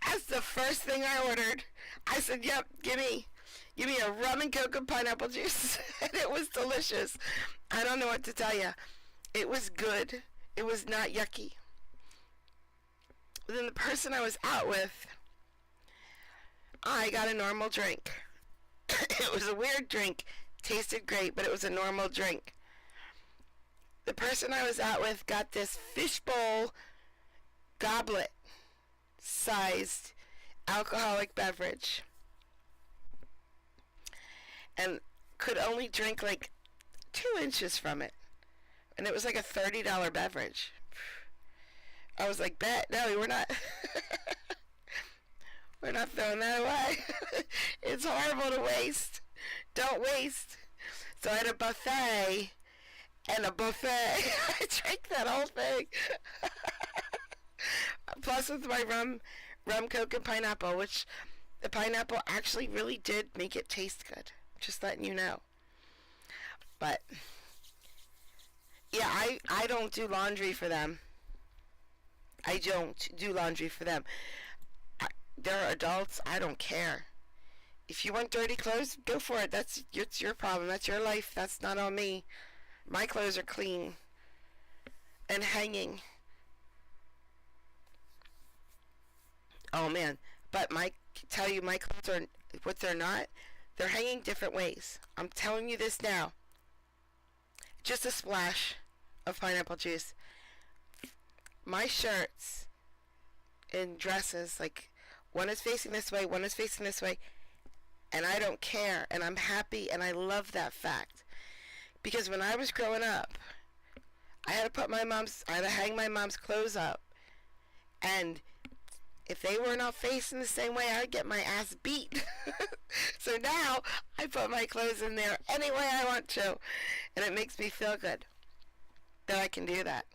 C: that's the first thing I ordered. I said, yep, give me a rum and coke and pineapple juice. And it was delicious. I don't know what to tell you. It was good. It was not yucky. Then the person I was out with, I got a normal drink. It was a weird drink. Tasted great, but it was a normal drink. The person I was out with got this fishbowl goblet sized alcoholic beverage and could only drink like 2 inches from it. And it was like a $30 beverage. I was like, bet, no, we're not we're not throwing that away. It's horrible to waste. Don't waste. So I had a buffet and a buffet. I drank that whole thing. Plus with my rum, coke, and pineapple, which the pineapple actually really did make it taste good. Just letting you know. But yeah, I don't do laundry for them. I don't do laundry for them. They're adults. I don't care. If you want dirty clothes, go for it. It's your problem. That's your life. That's not on me. My clothes are clean and hanging. Oh man, but tell you my clothes are what they're not. They're hanging different ways. I'm telling you this now. Just a splash of pineapple juice. My shirts and dresses, like one is facing this way, one is facing this way, and I don't care, and I'm happy, and I love that fact. Because when I was growing up, I had to hang my mom's clothes up, and if they were not facing the same way, I'd get my ass beat. So now, I put my clothes in there any way I want to, and it makes me feel good that I can do that.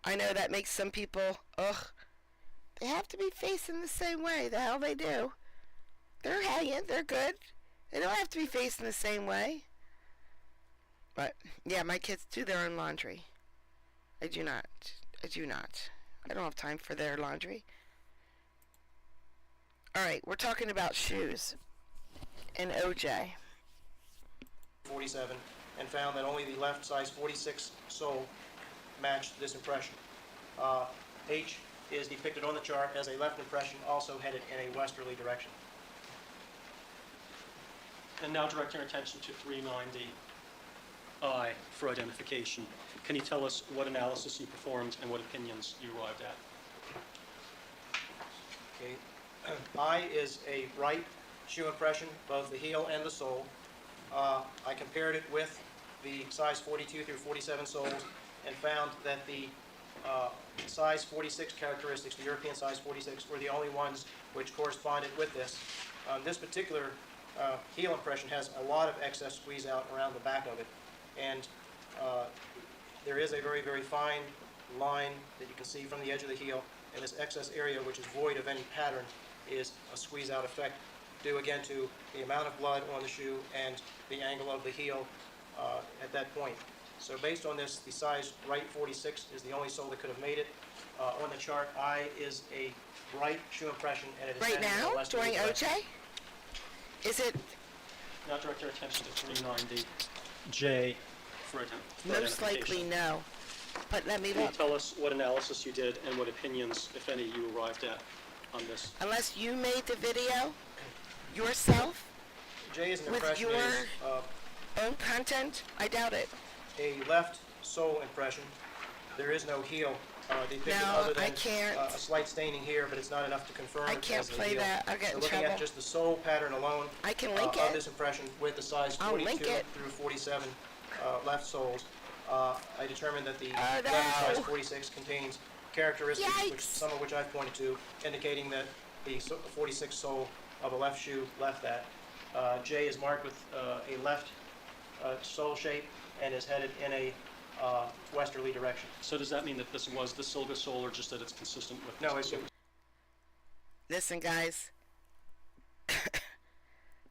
C: I know that makes some people, they have to be facing the same way. The hell they do. They're hanging, they're good. They don't have to be facing the same way. But, yeah, my kids do their own laundry. I do not. I don't have time for their laundry. All right, we're talking about shoes and OJ.
D: 47, and found that only the left size 46 sole matched this impression. H is depicted on the chart as a left impression, also headed in a westerly direction.
A: And now direct your attention to 390I for identification. Can you tell us what analysis you performed and what opinions you arrived at?
D: Okay. I is a right shoe impression, both the heel and the sole. I compared it with the size 42 through 47 soles and found that the size 46 characteristics, the European size 46, were the only ones which corresponded with this. This particular heel impression has a lot of excess squeeze out around the back of it, and there is a very, very fine line that you can see from the edge of the heel, and this excess area, which is void of any pattern, is a squeeze out effect due again to the amount of blood on the shoe and the angle of the heel at that point. So based on this, the size right 46 is the only sole that could have made it. On the chart, I is a right shoe impression, and it is
C: Right
D: heading in a
C: now,
D: westerly
C: during
D: direction.
C: OJ? Is it?
A: Now direct your attention to 390J for
C: Most likely
A: identification.
C: no. But let me
A: Can you
C: look.
A: tell us what analysis you did and what opinions, if any, you arrived at on this?
C: Unless you made the video yourself
D: J is an
C: with
D: impression
C: your
D: is
C: own content, I doubt it.
D: a left sole impression. There is no heel depicted
C: No,
D: other than
C: I can't.
D: a slight staining here, but it's not enough to confirm
C: I
D: it
C: can't
D: as a
C: play
D: heel.
C: that. I'll get
D: So
C: in
D: looking
C: trouble.
D: at just the sole pattern alone
C: I can link
D: of
C: it.
D: this impression with the size
C: I'll
D: 42
C: link it.
D: through 47 left soles, I determined that the
C: Oh,
D: left size
C: no.
D: 46 contains characteristics,
C: Yikes.
D: some of which I've pointed to, indicating that the 46 sole of a left shoe left that. J is marked with a left sole shape and is headed in a westerly direction.
A: So does that mean that this was the silver sole or just that it's consistent with?
D: No,
A: this?
D: it's
C: Listen, guys.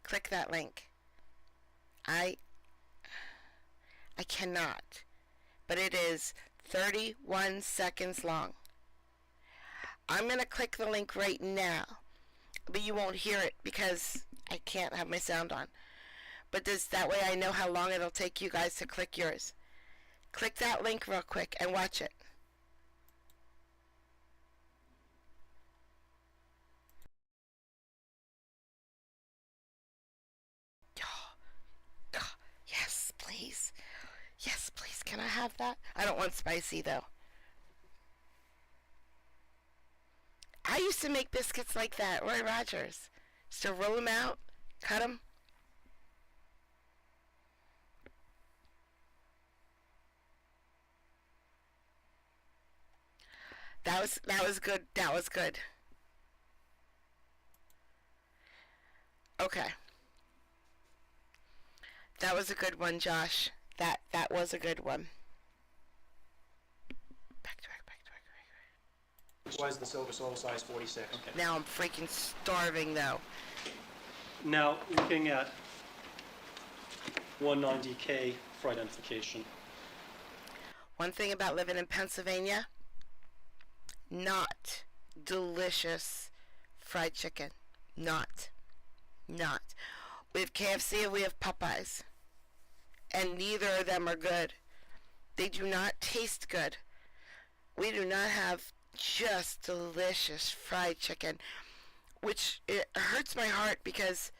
C: Click that link. I cannot. But it is 31 seconds long. I'm going to click the link right now. But you won't hear it because I can't have my sound on. But that way I know how long it'll take you guys to click yours. Click that link real quick and watch it. Yes, please. Yes, please. Can I have that? I don't want spicy, though. I used to make biscuits like that. Roy Rogers. Just to roll them out, cut them. That was good. That was good. Okay. That was a good one, Josh. That was a good one. Back.
D: was the silver sole size 46.
A: Okay.
C: Now I'm freaking starving, though.
A: Now, looking at 190K for identification.
C: One thing about living in Pennsylvania, not delicious fried chicken. Not. We have KFC and we have Popeyes. And neither of them are good. They do not taste good. We do not have just delicious fried chicken, which it hurts my heart because,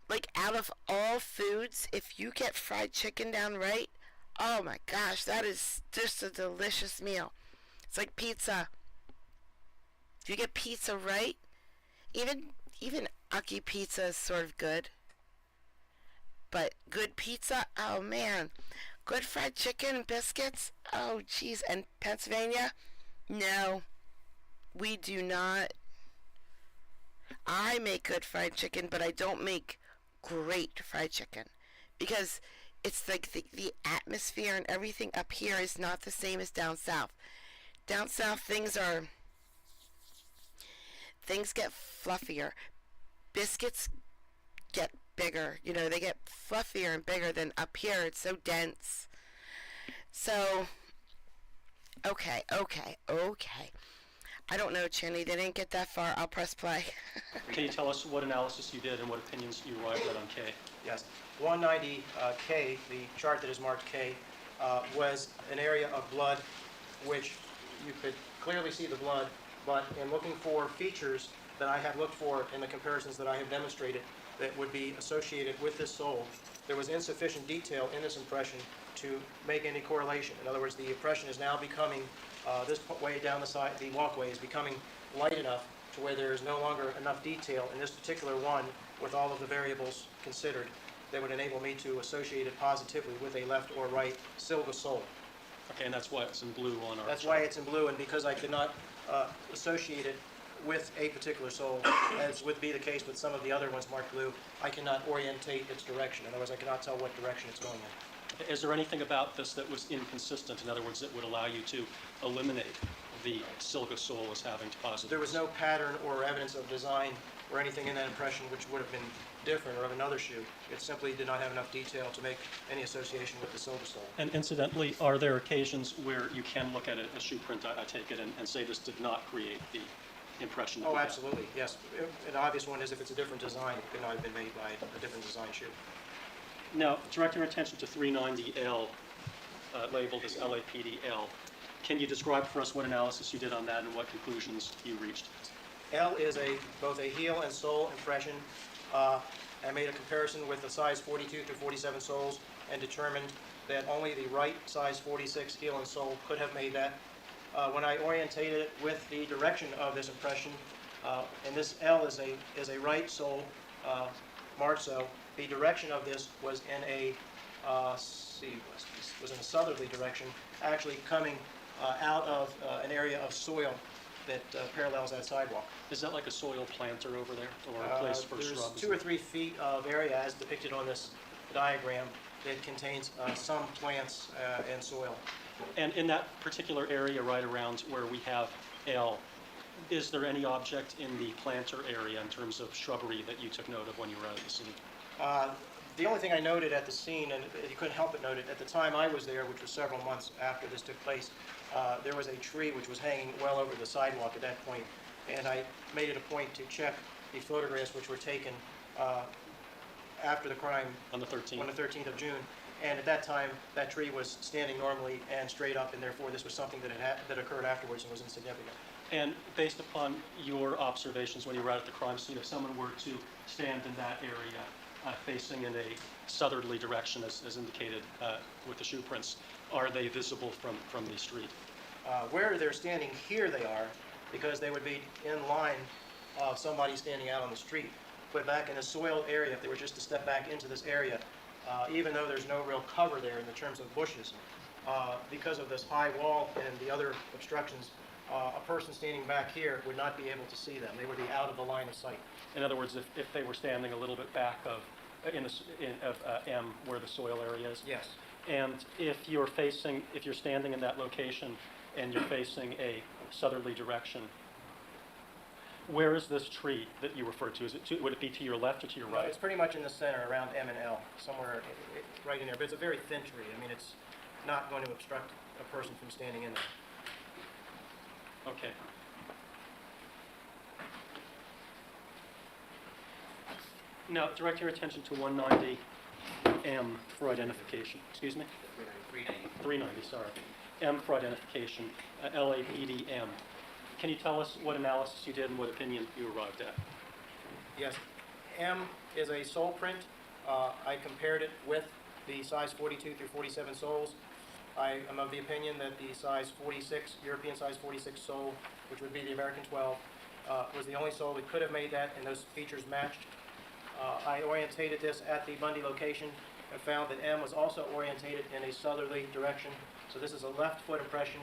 C: like, out of all foods, if you get fried chicken down right, oh my gosh, that is just a delicious meal. It's like pizza. If you get pizza right, even Aki pizza is sort of good. But good pizza, oh man. Good fried chicken and biscuits, oh geez. And Pennsylvania, no, we do not. I make good fried chicken, but I don't make great fried chicken. Because it's like the atmosphere and everything up here is not the same as down south. Down south, things get fluffier. Biscuits get bigger. You know, they get fluffier and bigger than up here. It's so dense. So, okay. I don't know, Chinny. They didn't get that far. I'll press play.
A: Can you tell us what analysis you did and what opinions you arrived at on K?
D: Yes. 190K, the chart that is marked K, was an area of blood which you could clearly see the blood, but in looking for features that I have looked for in the comparisons that I have demonstrated that would be associated with this sole, there was insufficient detail in this impression to make any correlation. In other words, the impression is now becoming, this way down the side, the walkway is becoming light enough to where there is no longer enough detail in this particular one with all of the variables considered that would enable me to associate it positively with a left or right silva sole.
A: Okay, and that's why it's in blue on our
D: That's
A: chart.
D: why it's in blue, and because I could not associate it with a particular sole, as would be the case with some of the other ones marked blue, I cannot orientate its direction. In other words, I cannot tell what direction it's going in.
A: Is there anything about this that was inconsistent? In other words, that would allow you to eliminate the Silga sole as having positives?
D: There was no pattern or evidence of design or anything in that impression which would have been different or of another shoe. It simply did not have enough detail to make any association with the silva sole.
A: And incidentally, are there occasions where you can look at a shoe print, I take it, and say this did not create the impression that
D: Oh,
A: you had?
D: absolutely, yes. An obvious one is if it's a different design, it could not have been made by a different design shoe.
A: Now, direct your attention to 390L, labeled as LAPDL. Can you describe for us what analysis you did on that and what conclusions you reached?
D: L is both a heel and sole impression. I made a comparison with the size 42 through 47 soles and determined that only the right size 46 heel and sole could have made that. When I orientated it with the direction of this impression, and this L is a right sole marked so, the direction of this was in a was in a southerly direction, actually coming out of an area of soil that parallels that sidewalk.
A: Is that like a soil planter over there, or a place for
D: There's
A: shrubs?
D: 2 or 3 feet of area as depicted on this diagram that contains some plants and soil.
A: And in that particular area right around where we have L, is there any object in the planter area in terms of shrubbery that you took note of when you were out at the scene?
D: The only thing I noted at the scene, and you couldn't help but note it, at the time I was there, which was several months after this took place, there was a tree which was hanging well over the sidewalk at that point, and I made it a point to check the photographs which were taken after the crime
A: On the 13th?
D: on the 13th of June, and at that time that tree was standing normally and straight up, and therefore this was something that occurred afterwards and was insignificant.
A: And based upon your observations when you were out at the crime scene, if someone were to stand in that area facing in a southerly direction, as indicated with the shoe prints, are they visible from the street?
D: Where they're standing here they are, because they would be in line of somebody standing out on the street. But back in a soil area, if they were just to step back into this area, even though there's no real cover there in the terms of bushes, because of this high wall and the other obstructions, a person standing back here would not be able to see them. They would be out of the line of sight.
A: In other words, if they were standing a little bit back of M, where the soil area is?
D: Yes.
A: And if you're standing in that location and you're facing a southerly direction, where is this tree that you referred to? Would it be to your left or to your right?
D: It's pretty much in the center around M and L, somewhere right in there. But it's a very thin tree. I mean, it's not going to obstruct a person from standing in there.
A: Okay. Now, direct your attention to 190M for identification. Excuse me? 390, sorry. M for identification, LAPDM. Can you tell us what analysis you did and what opinion you arrived at?
D: Yes. M is a sole print. I compared it with the size 42 through 47 soles. I am of the opinion that the size 46, European size 46 sole, which would be the American 12, was the only sole that could have made that, and those features matched. I orientated this at the Bundy location and found that M was also orientated in a southerly direction. So this is a left foot impression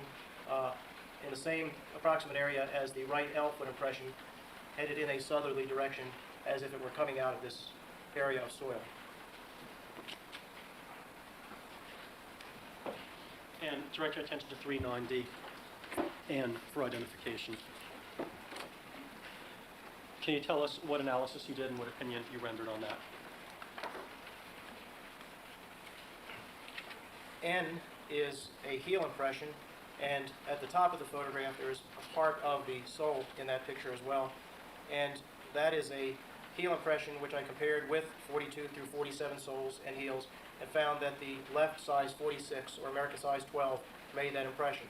D: in the same approximate area as the right L foot impression, headed in a southerly direction as if it were coming out of this area of soil.
A: And direct your attention to 390N for identification. Can you tell us what analysis you did and what opinion you rendered on that?
D: N is a heel impression, And at the top of the photograph, there is a part of the sole in that picture as well. And that is a heel impression which I compared with 42 through 47 soles and heels and found that the left size 46 or American size 12 made that impression.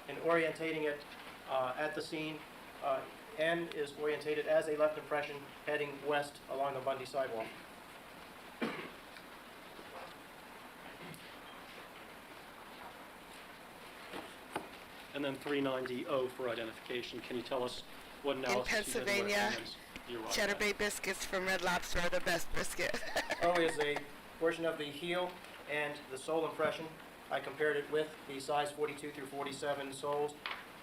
D: In orientating it at the scene, N is orientated as a left impression heading west along the Bundy sidewalk.
A: And then 390O for identification. Can you tell us what analysis you did and what
C: Pennsylvania,
A: opinions you arrived
C: Cheddar
A: at?
C: Bay biscuits from Red Lobster are the best biscuit.
D: O is a portion of the heel and the sole impression. I compared it with the size 42 through 47 soles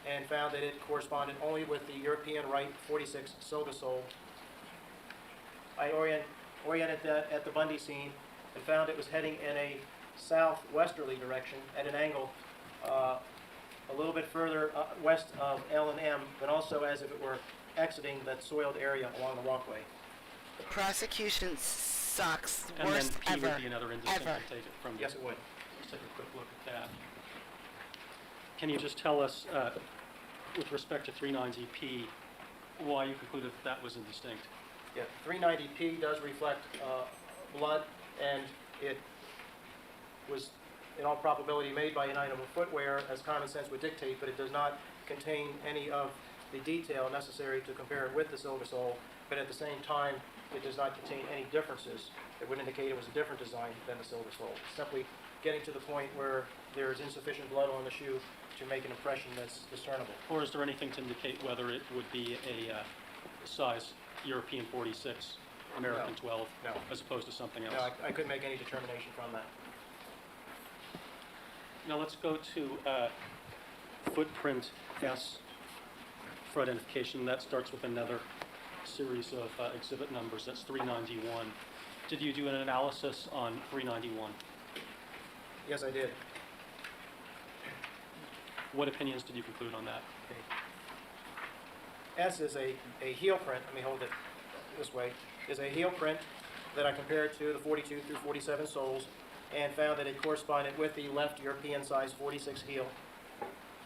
D: and found that it corresponded only with the European right 46 Silga sole. I oriented that at the Bundy scene and found it was heading in a southwesterly direction at an angle a little bit further west of L and M, but also as if it were exiting that soiled area along the walkway.
C: The prosecution sucks.
A: And
C: Worst
A: then P
C: ever.
A: would be another indistinct,
C: Ever.
A: I take it from
D: Yes, it would.
A: Let's take a quick look at that. Can you just tell us, with respect to 390P, why you concluded that was indistinct?
D: Yeah, 390P does reflect blood, and it was, in all probability, made by an item of footwear, as common sense would dictate, but it does not contain any of the detail necessary to compare it with the Silga sole, but at the same time, it does not contain any differences that would indicate it was a different design than the Silga sole. It's simply getting to the point where there is insufficient blood on the shoe to make an impression that's discernible.
A: Or is there anything to indicate whether it would be a size European 46, American
D: No.
A: 12,
D: No.
A: as opposed to something else?
D: No, I couldn't make any determination from that.
A: Now let's go to footprint S for identification. That starts with another series of exhibit numbers. That's 391. Did you do an analysis on 391?
D: Yes, I did.
A: What opinions did you conclude on that?
D: S is a heel print, let me hold it this way, is a heel print that I compared to the 42 through 47 soles and found that it corresponded with the left European size 46 heel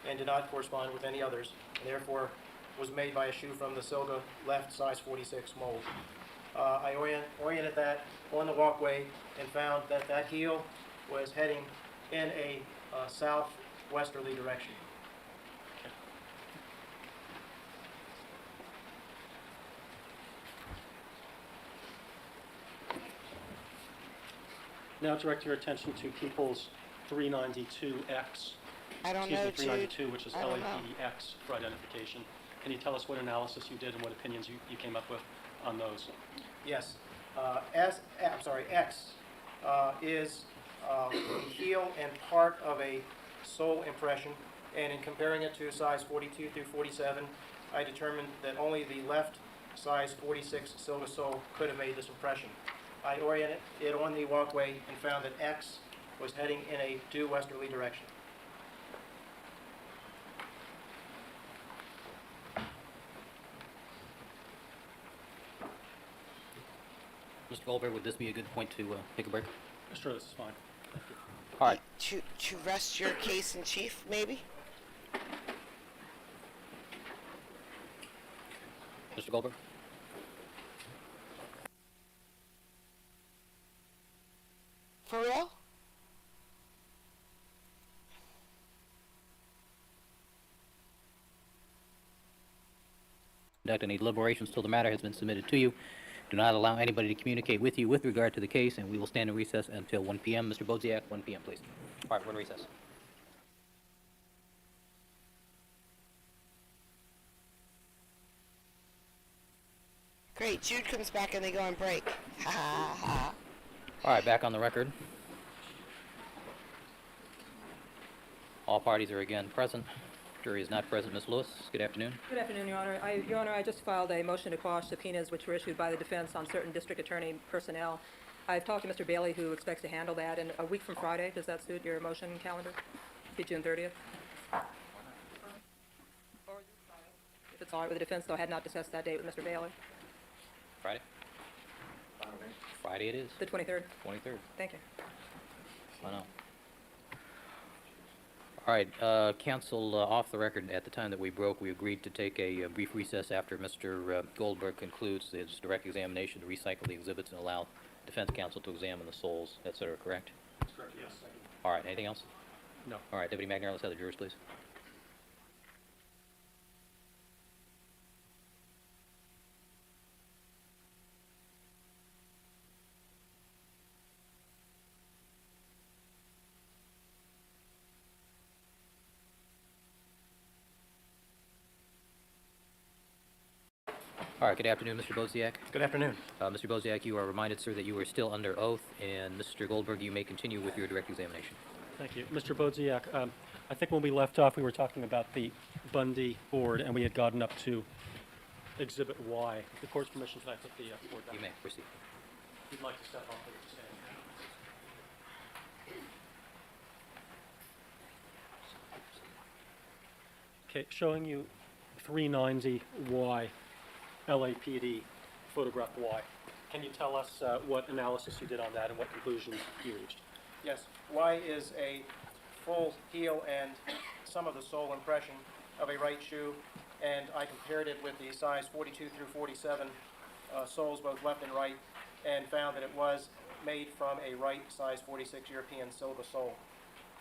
D: and did not correspond with any others, and therefore was made by a shoe from the Silga left size 46 mold. I oriented that on the walkway and found that that heel was heading in a southwesterly direction.
A: Now direct your attention to People's 392X.
C: I don't
A: Excuse
C: know,
A: me,
C: Jude.
A: 392, which is
C: I don't know.
A: LAPX for identification. Can you tell us what analysis you did and what opinions you came up with on those?
D: Yes. X is the heel and part of a sole impression, and in comparing it to size 42 through 47, I determined that only the left size 46 Silga sole could have made this impression. I oriented it on the walkway and found that X was heading in a due westerly direction.
B: Mr. Goldberg, would this be a good point to take a break?
A: Sure, this is fine.
B: All right.
C: To rest your case in chief, maybe?
B: Mr. Goldberg?
C: For real?
B: Conduct any deliberations till the matter has been submitted to you. Do not allow anybody to communicate with you with regard to the case, and we will stand in recess until 1 p.m. Mr. Bodziak, 1 p.m., please. All right, we're in recess.
C: Great. Jude comes back and they go on break. Ha ha ha.
B: All right, back on the record. All parties are again present. Jury is not present. Ms. Lewis, good afternoon.
E: Good afternoon, Your Honor. Your Honor, I just filed a motion to quash subpoenas which were issued by the defense on certain district attorney personnel. I've talked to Mr. Bailey, who expects to handle that, and a week from Friday, does that suit your motion calendar? Be June 30th? If it's all right with the defense, though, I had not discussed that date with Mr. Bailey.
B: Friday? Friday it is.
E: The 23rd?
B: 23rd.
E: Thank you.
B: I know. All right, counsel, off the record, at the time that we broke, we agreed to take a brief recess after Mr. Goldberg concludes his direct examination to recycle the exhibits and allow defense counsel to examine the soles, et cetera, correct?
A: That's correct, yes.
B: All right, anything else?
A: No.
B: All right, Deputy McNair, let's have the jurors, please. All right, good afternoon, Mr. Boziak.
D: Good afternoon.
B: Mr. Boziak, you are reminded, sir, that you are still under oath, and Mr. Goldberg, you may continue with your direct examination.
A: Thank you. Mr. Bodziak, I think when we left off, we were talking about the Bundy board, and we had gotten up to Exhibit Y. With the court's permission, can I put the board down?
B: You may proceed.
A: If you'd like to step up, please stand. Okay, showing you 390Y, LAPD, photograph Y. Can you tell us what analysis you did on that and what conclusions you reached?
D: Yes, Y is a full heel and some of the sole impression of a right shoe, and I compared it with the size 42 through 47 soles, both left and right, and found that it was made from a right size 46 European Silva sole.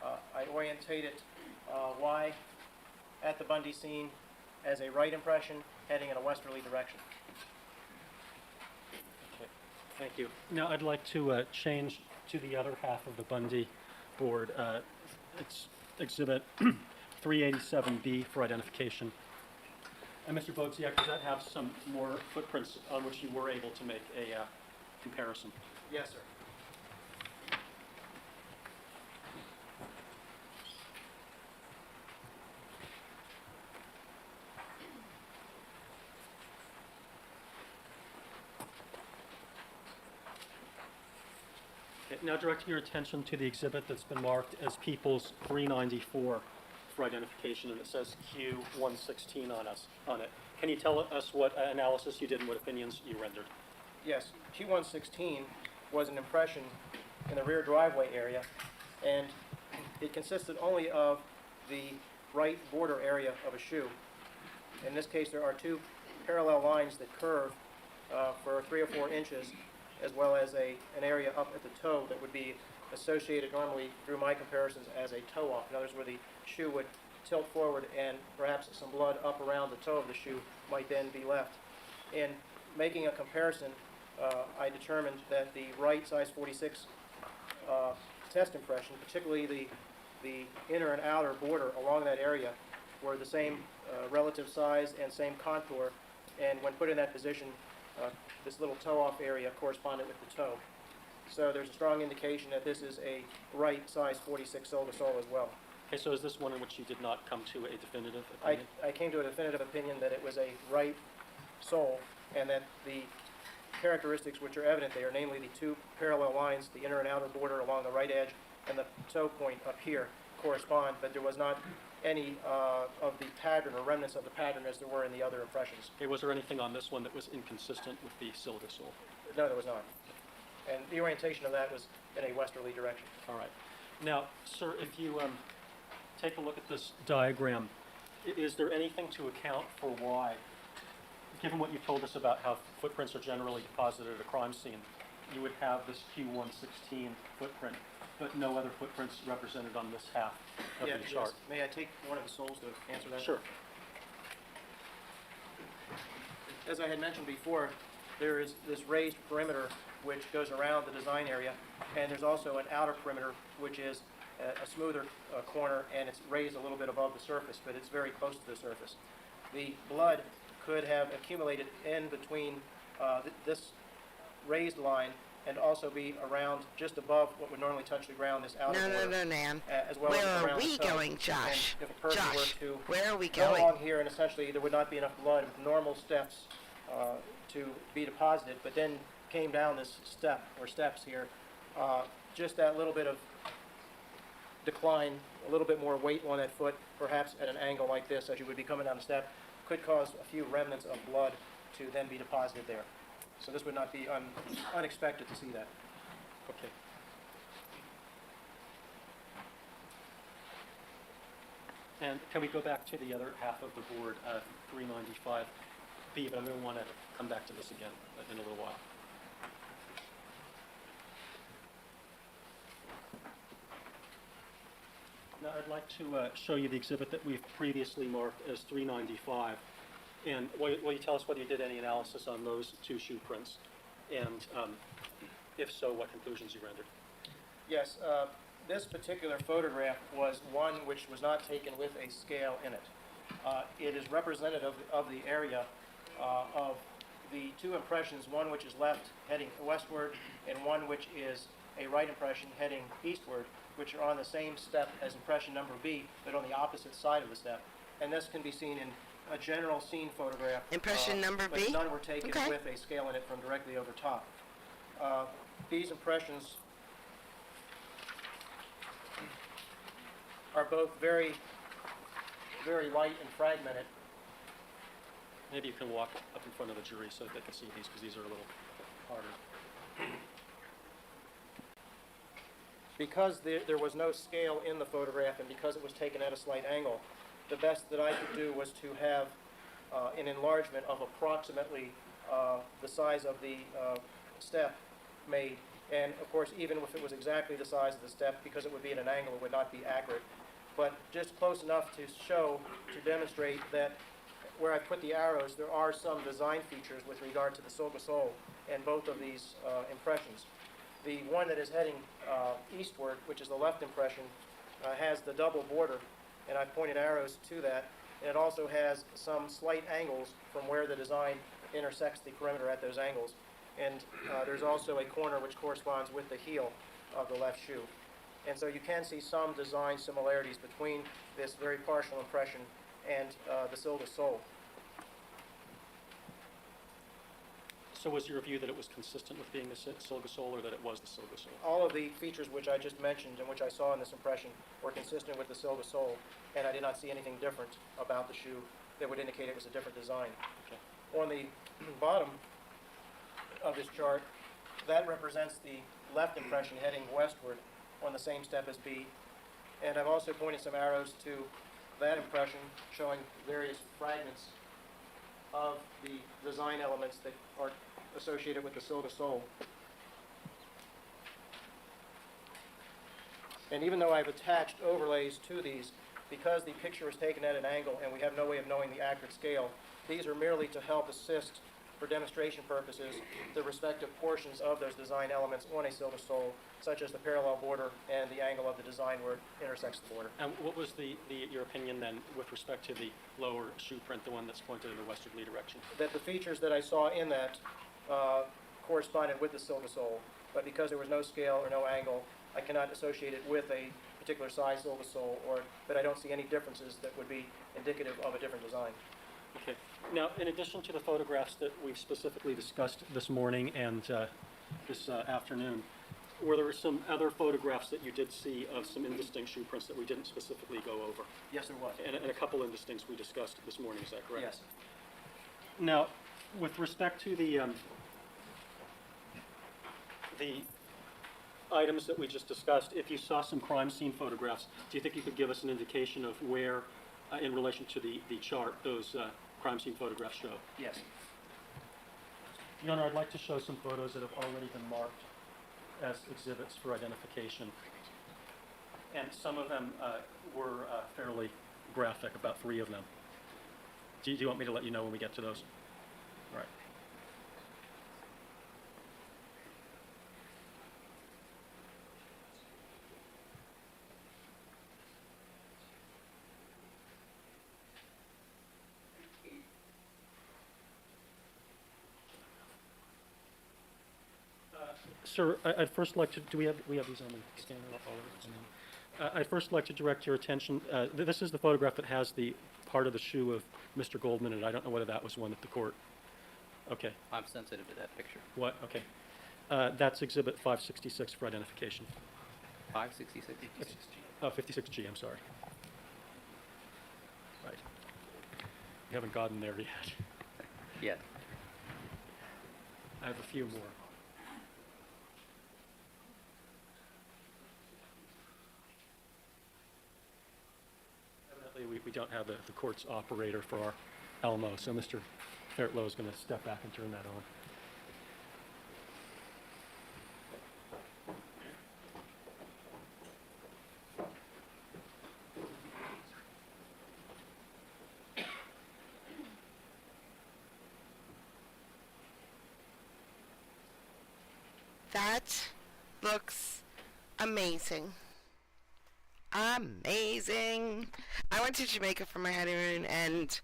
D: I orientated Y at the Bundy scene as a right impression heading in a westerly direction.
A: Okay, thank you. Now I'd like to change to the other half of the Bundy board. It's Exhibit 387B for identification. And Mr. Bodziak, does that have some more footprints on which you were able to make a comparison?
D: Yes, sir.
A: Okay, now directing your attention to the exhibit that's been marked as People's 394 for identification, and it says Q116 on it. Can you tell us what analysis you did and what opinions you rendered?
D: Yes, Q116 was an impression in the rear driveway area, and it consisted only of the right border area of a shoe. In this case, there are two parallel lines that curve for 3 or 4 inches, as well as an area up at the toe that would be associated normally, through my comparisons, as a toe off. In other words, where the shoe would tilt forward and perhaps some blood up around the toe of the shoe might then be left. In making a comparison, I determined that the right size 46 test impression, particularly the inner and outer border along that area, were the same relative size and same contour, and when put in that position, this little toe-off area corresponded with the toe. So there's a strong indication that this is a right size 46 Silva sole as well.
A: Okay, so is this one in which you did not come to a definitive opinion?
D: I came to a definitive opinion that it was a right sole, and that the characteristics which are evident there, namely the two parallel lines, the inner and outer border along the right edge, and the toe point up here, correspond, but there was not any of the pattern or remnants of the pattern as there were in the other impressions.
A: Okay, was there anything on this one that was inconsistent with the Silva sole?
D: No, there was not. And the orientation of that was in a westerly direction.
A: All right. Now, sir, if you take a look at this diagram, is there anything to account for why, given what you told us about how footprints are generally deposited at a crime scene, you would have this Q116 footprint, but no other footprints represented on this half of the chart?
D: Yes. May I take one of the soles to answer that?
A: Sure.
D: As I had mentioned before, there is this raised perimeter which goes around the design area, and there's also an outer perimeter which is a smoother corner, and it's raised a little bit above the surface, but it's very close to the surface. The blood could have accumulated in between this raised line and also be around just above what would normally touch the ground, this outer border.
C: No, Nan.
D: As well
C: Where
D: as
C: are
D: around
C: we
D: the toe.
C: going, Josh?
D: And if a person
C: Josh,
D: were to
C: where are we
D: go
C: going?
D: along here, and essentially there would not be enough blood with normal steps to be deposited, but then came down this step or steps here, just that little bit of decline, a little bit more weight on that foot, perhaps at an angle like this as you would be coming down the step, could cause a few remnants of blood to then be deposited there. So this would not be unexpected to see that.
A: Okay. And can we go back to the other half of the board, 395B, but I'm going to want to come back to this again in a little while. Now, I'd like to show you the exhibit that we've previously marked as 395. And will you tell us whether you did any analysis on those two shoe prints? And if so, what conclusions you rendered?
D: Yes, this particular photograph was one which was not taken with a scale in it. It is representative of the area of the two impressions, one which is left heading westward and one which is a right impression heading eastward, which are on the same step as impression number B, but on the opposite side of the step. And this can be seen in a general scene photograph.
C: Impression number B?
D: But none were taken
C: Okay.
D: with a scale in it from directly over top. These impressions are both very, very light and fragmented.
A: Maybe you can walk up in front of the jury so that they can see these, because these are a little harder.
D: Because there was no scale in the photograph and because it was taken at a slight angle, the best that I could do was to have an enlargement of approximately the size of the step made. And of course, even if it was exactly the size of the step, because it would be at an angle, it would not be accurate. But just close enough to show, to demonstrate that where I put the arrows, there are some design features with regard to the sol de sol in both of these impressions. The one that is heading eastward, which is the left impression, has the double border, and I pointed arrows to that. And it also has some slight angles from where the design intersects the perimeter at those angles. And there's also a corner which corresponds with the heel of the left shoe. And so you can see some design similarities between this very partial impression and the sol de sol.
A: So was your view that it was consistent with being the sol de sol, or that it was the sol de sol?
D: All of the features which I just mentioned and which I saw in this impression were consistent with the sol de sol, and I did not see anything different about the shoe that would indicate it was a different design.
A: Okay.
D: On the bottom of this chart, that represents the left impression heading westward on the same step as B. And I've also pointed some arrows to that impression showing various fragments of the design elements that are associated with the sol de sol. And even though I've attached overlays to these, because the picture is taken at an angle and we have no way of knowing the accurate scale, these are merely to help assist, for demonstration purposes, the respective portions of those design elements on a sol de sol, such as the parallel border and the angle of the design where it intersects the border.
A: And what was your opinion then with respect to the lower shoe print, the one that's pointed in the westerly direction?
D: That the features that I saw in that corresponded with the sol de sol, but because there was no scale or no angle, I cannot associate it with a particular size sol de sol, but I don't see any differences that would be indicative of a different design.
A: Okay. Now, in addition to the photographs that we've specifically discussed this morning and this afternoon, were there some other photographs that you did see of some indistinct shoe prints that we didn't specifically go over?
D: Yes, there was.
A: And a couple indistincts we discussed this morning, is that correct?
D: Yes.
A: Now, with respect to the items that we just discussed, if you saw some crime scene photographs, do you think you could give us an indication of where, in relation to the chart, those crime scene photographs show?
D: Yes.
A: Your Honor, I'd like to show some photos that have already been marked as exhibits for identification. And some of them were fairly graphic, about 3 of them. Do you want me to let you know when we get to those? All right. Sir, I'd first like to, do we have these on the scanner already? I'd first like to direct your attention, this is the photograph that has the part of the shoe of Mr. Goldman, and I don't know whether that was one at the court. Okay,
B: I'm sensitive to that picture.
A: what, okay. That's exhibit 566 for identification.
B: 566?
A: 56G, I'm sorry. Right. You haven't gotten there yet.
B: Yeah.
A: I have a few more. Evidently, we don't have the court's operator for our Elmo, so Mr. Fairtlow is going to step back and turn that on.
C: That looks amazing. Amazing. I went to Jamaica for my honeymoon, and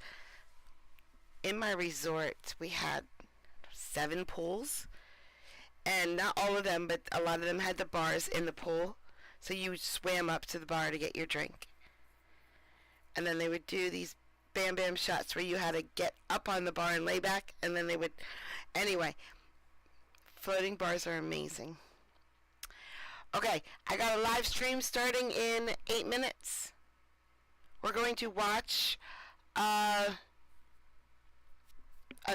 C: in my resort we had 7 pools, and not all of them, but a lot of them had the bars in the pool, so you swam up to the bar to get your drink, and then they would do these bam bam shots where you had to get up on the bar and lay back, and then they would, anyway, floating bars are amazing. Okay, I got a live stream starting in 8 minutes. We're going to watch a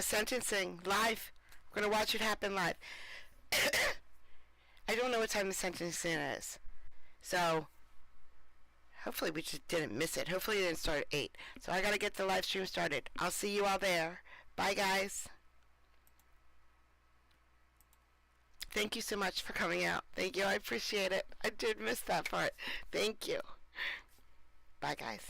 C: sentencing live. We're going to watch it happen live. I don't know what time the sentencing is. So, hopefully we just didn't miss it. Hopefully it didn't start at 8. So I got to get the live stream started. I'll see you all there. Bye, guys. Thank you so much for coming out. Thank you. I appreciate it. I did miss that part. Thank you. Bye, guys.